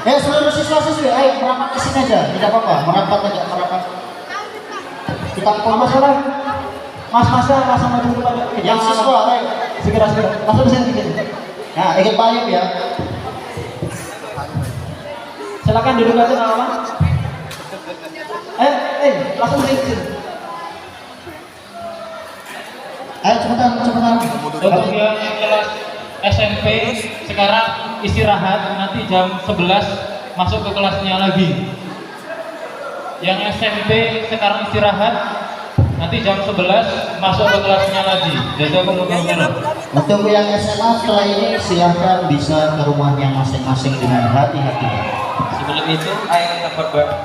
Seluruh siswa-siswi, ayo merapat ke sini aja, tidak apa-apa, merapat aja, merapat. Kita masalah, mas-masa langsung maju ke depan. Yang siswa, ayo, segera, langsung di sini. Nah, ikut Pak Ayub ya. Silakan duduk aja lama. Langsung di sini. Ayo cepetan. Untuk yang kelas SMP sekarang istirahat, nanti jam 11 masuk ke kelasnya lagi. Yang SMP sekarang istirahat, nanti jam 11 masuk ke kelasnya lagi. Jazakumullah. Untuk yang SMA setelah ini silahkan bisa ke rumahnya masing-masing dengan hati-hati. Sebelum itu, ayo kita berdoa.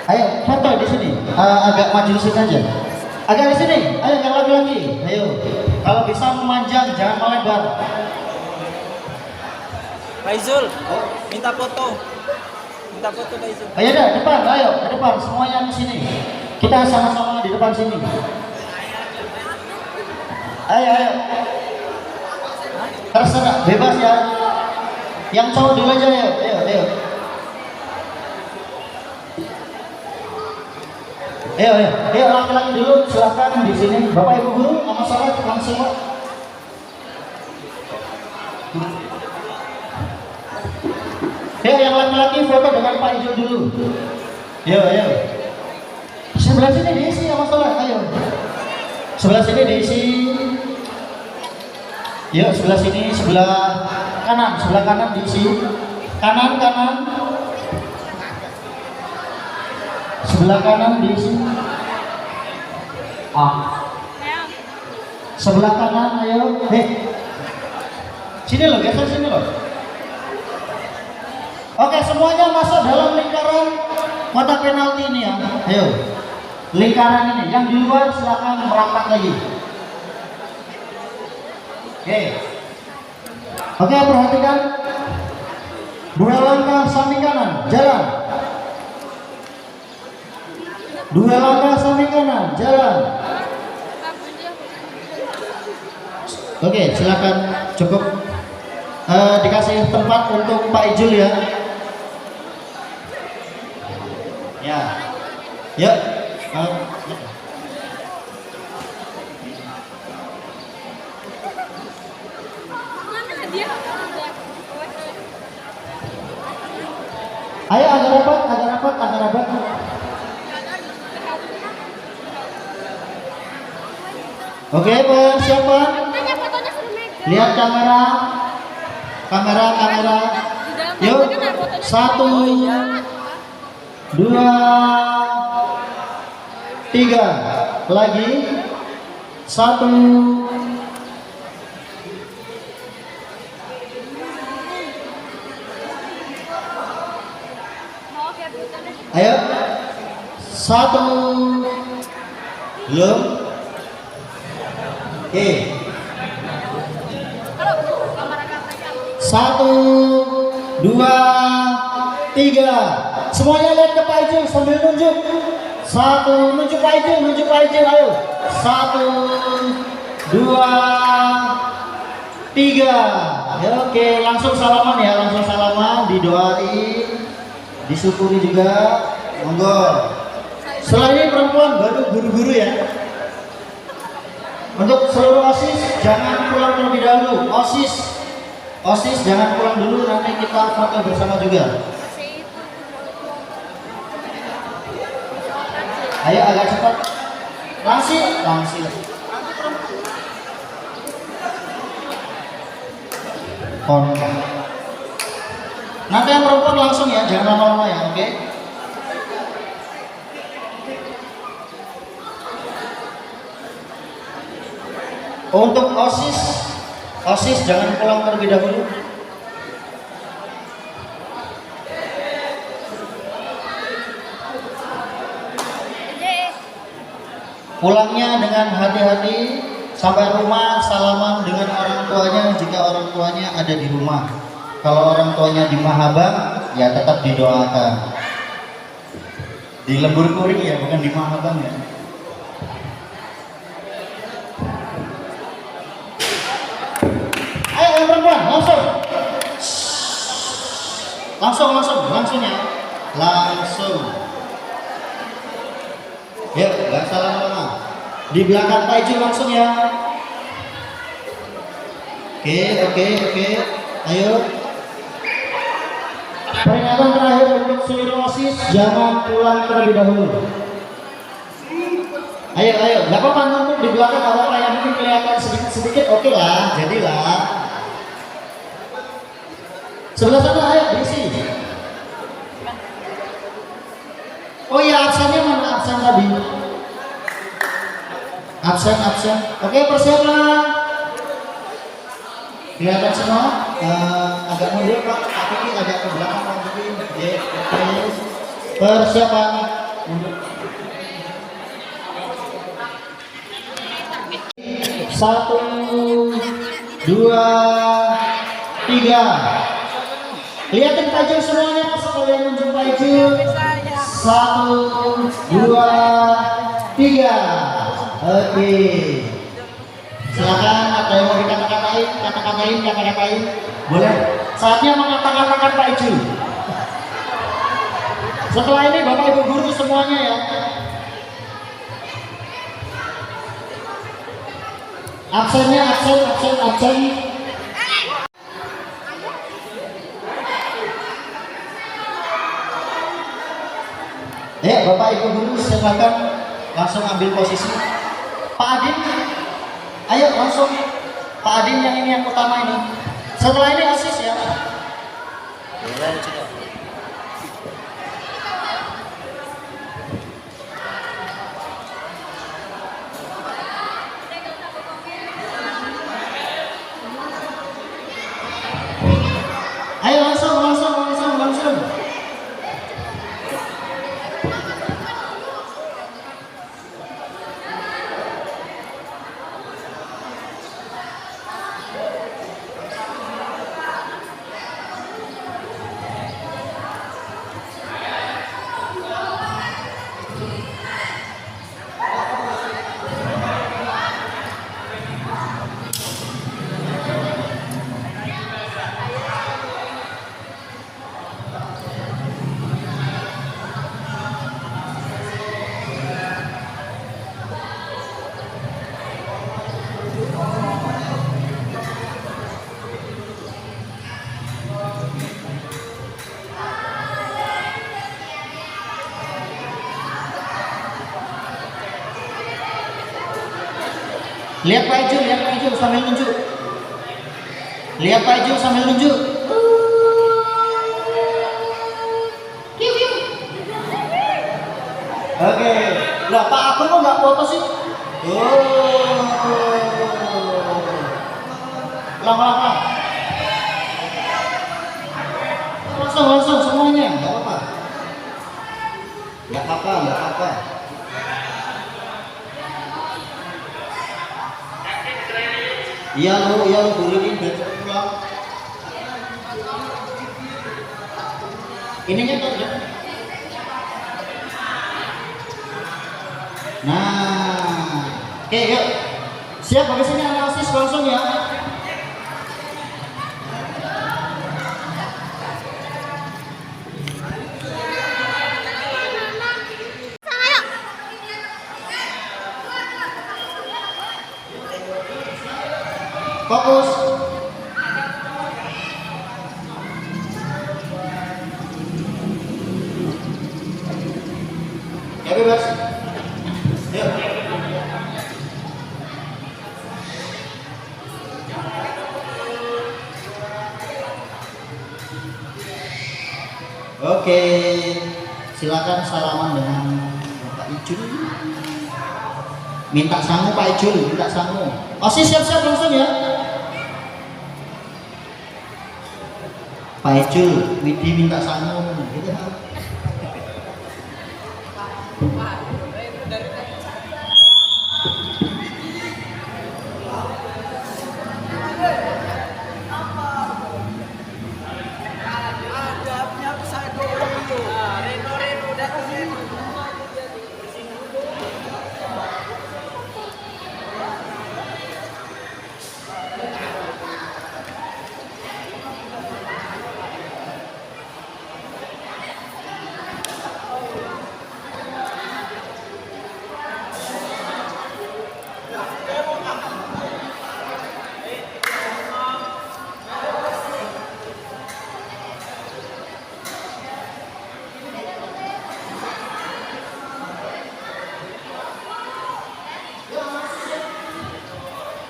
Ayo foto di sini, agak maju sini aja. Agak di sini, ayo yang laki-laki. Ayo, kalau bisa memanjang, jangan melebar. Faizul, minta foto. Minta foto Faizul. Ayo dah, depan, ayo ke depan, semuanya di sini. Kita sama-sama di depan sini. Ayo. Terserah, bebas ya. Yang cowok dulu aja ya. Ayo laki-laki dulu, silakan di sini. Bapak Ibu guru, sama salat langsung. Yang laki-laki foto dengan Pak Ijo dulu. Ayo. Sebelah sini diisi sama salat, ayo. Sebelah sini diisi. Yuk, sebelah sini, sebelah kanan diisi. Kanan. Sebelah kanan diisi. Sebelah kanan, ayo. Sini loh, geser sini loh. Oke, semuanya masuk dalam lingkaran kotak penalti ini ya. Ayo, lingkaran ini. Yang di luar silakan merapat lagi. Oke, perhatikan. 2 langkah samping kanan, jalan. 2 langkah samping kanan, jalan. Oke, silakan cukup dikasih tempat untuk Pak Ijul ya. Ya. Ayo agak rapat. Oke, persiapan. Lihat kamera. Yuk, 1, 2, 3. Lagi. 1. Ayo. 1. Belum. Oke. 1, 2, 3. Semuanya lihat ke Pak Ijul sambil nunjuk. 1, nunjuk Pak Ijul, ayo. 1, 2, 3. Ya, oke, langsung salaman, didoain, disyukuri juga. Monggo. Setelah ini perempuan baru guru-guru ya. Untuk seluruh OSIS jangan pulang terlebih dahulu. OSIS jangan pulang dulu, nanti kita foto bersama juga. Ayo agak cepat. Langsir. Nanti yang perempuan langsung ya, jangan lama-lama ya, oke? Untuk OSIS jangan pulang terlebih dahulu. Pulangnya dengan hati-hati, sampai rumah salaman dengan orang tuanya jika orang tuanya ada di rumah. Kalau orang tuanya di Mahabang, ya tetap didoakan. Di Lembur Kuring ya, bukan di Mahabang ya. Ayo perempuan, langsung ya, langsung. Yuk, gak salah lama. Di belakang Pak Iju langsung ya. Oke. Ayo. Peringatan terakhir untuk seluruh OSIS, jangan pulang terlebih dahulu. Ayo. Gak apa-apa numpuk di belakang apa yang mungkin kelihatan sedikit, oke lah, jadilah. Sebelah sana ayo diisi. Oh iya, absennya mana absen tadi? Absen. Oke, persiaplah. Kelihatan semua. Agak mundur Pak Kiki, agak ke belakang Pak Kiki. Oke. Persiapan. Mundur. 1, 2, 3. Lihatin Pak Iju semuanya, sekalian nunjuk Pak Iju. 1, 2, 3. Oke. Silakan, ada yang mau dikata-katain, boleh. Saatnya mengata-katakan Pak Iju. Setelah ini Bapak Ibu guru semuanya ya. Absennya absen. Ya, Bapak Ibu guru silakan langsung ambil posisi. Pak Adin, ayo langsung. Pak Adin yang utama ini. Setelah ini OSIS ya. Ayo langsung. Lihat Pak Iju sambil nunjuk. Oke. Lah Pak Akun kok nggak foto sih? Lama-lama. Langsung semuanya, nggak apa-apa. Iya lo guruin dan pulang. Ininya tuh ya. Nah, oke yuk. Siap bagi sini analisis langsung ya. Fokus. Ya bebas. Yuk. Oke, silakan salaman dengan Bapak Iju. Minta sangu Pak Ijul, minta sangu. OSIS siap-siap langsung ya. Pak Ijul, Widi minta sangu gitu.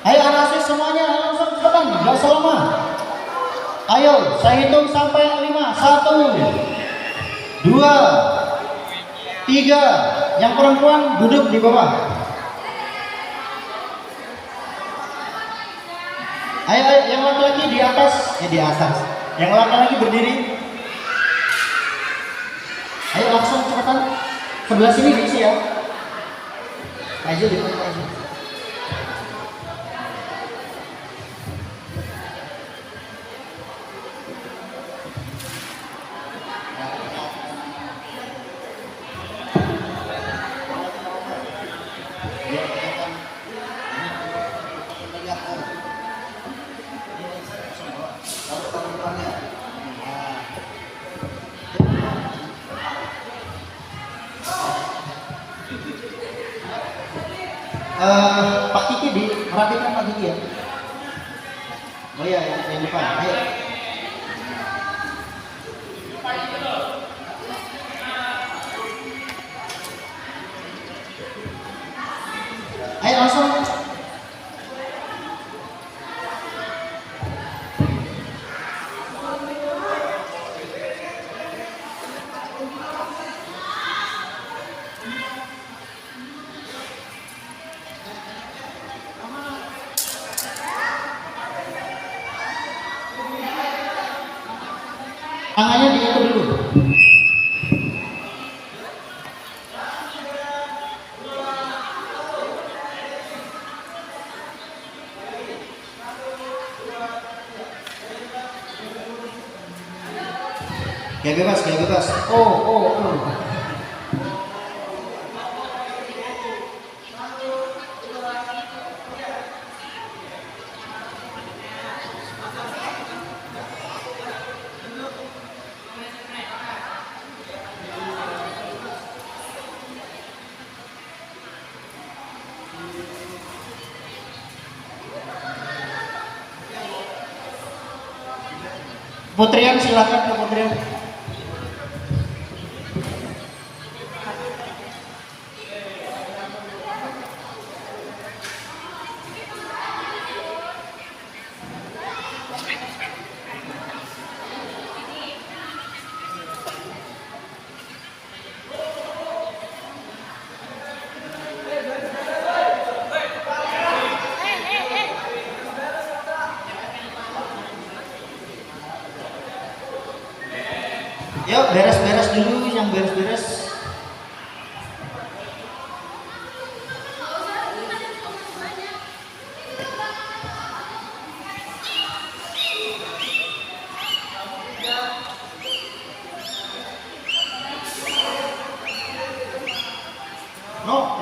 Ayo anak asis semuanya langsung cepetan, gak usah lama. Ayo, saya hitung sampai 5. 1, 2, 3. Yang perempuan duduk di bawah. Ayo, yang laki-laki di atas, di atas. Yang laki-laki berdiri. Ayo langsung cepetan. Sebelah sini diisi ya. Ayo dihitung aja. Pak Kiki perhatikan Pak Kiki ya. Oh iya, yang depan. Ayo. Ayo langsung. Tangannya diatur dulu. Kayak bebas, kayak bebas. Oh. Putrian silakan ke Putrian. Yuk beres-beres dulu, yang beres-beres.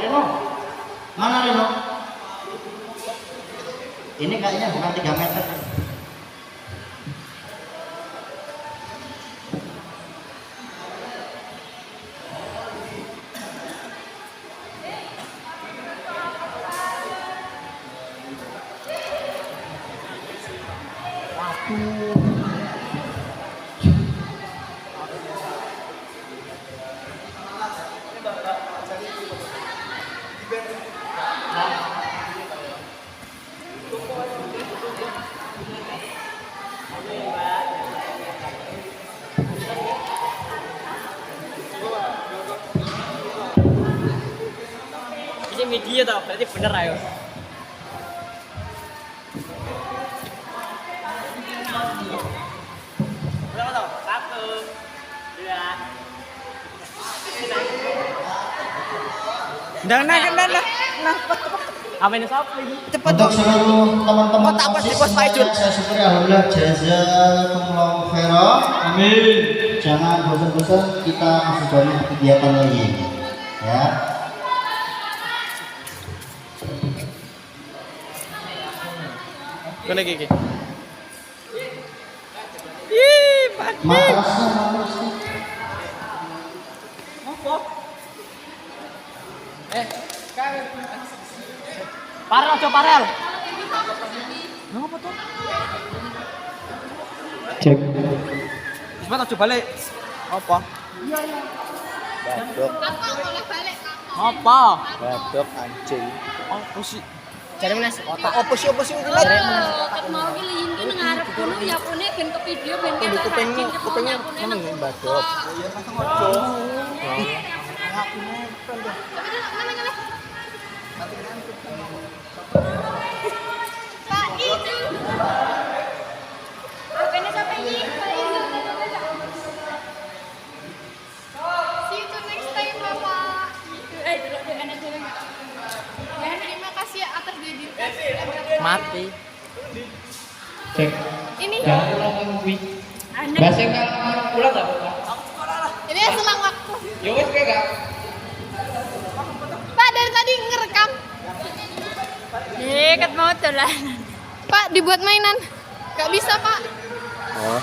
Reno, mana Reno? Ini kayaknya bukan 3 meter. pakai media tau, berarti bener ayo. Berapa tau? 1, 2. Nah. Apa ini siapa ini? Cepet Untuk seluruh teman-teman Kok tak pas di OSIS pos Pak Ijul? semuanya, saya syukuri alhamdulillah jazakumullahu khairan. Amin. Jangan bosan-bosan, kita masih banyak kegiatan lagi. Ya. Kena gigi. Matrasnya. Parel aja parel. Ngapa tuh? Cek. Cepat aja balik. Apa? Apa? Badok anjing. Apa sih? Cari mana sih? Apa sih udah? Ket mau pilih ini ngarep kuno ya kune ben ke video ben ke kupingnya memang badok. Pak itu. Apa ini sampai ini? Pak itu. See you next time, Bapak. Dulu enak dulu. Ya, terima kasih atas dedikasi. Mati. Cek. Ini. Jangan pulang ke movie. Bahasa kalau pulang enggak apa-apa. Ini selang waktu. Ya wes enggak. Pak dari tadi ngerekam. Ket mau tuh lah. Pak dibuat mainan. Gak bisa, Pak. Oh.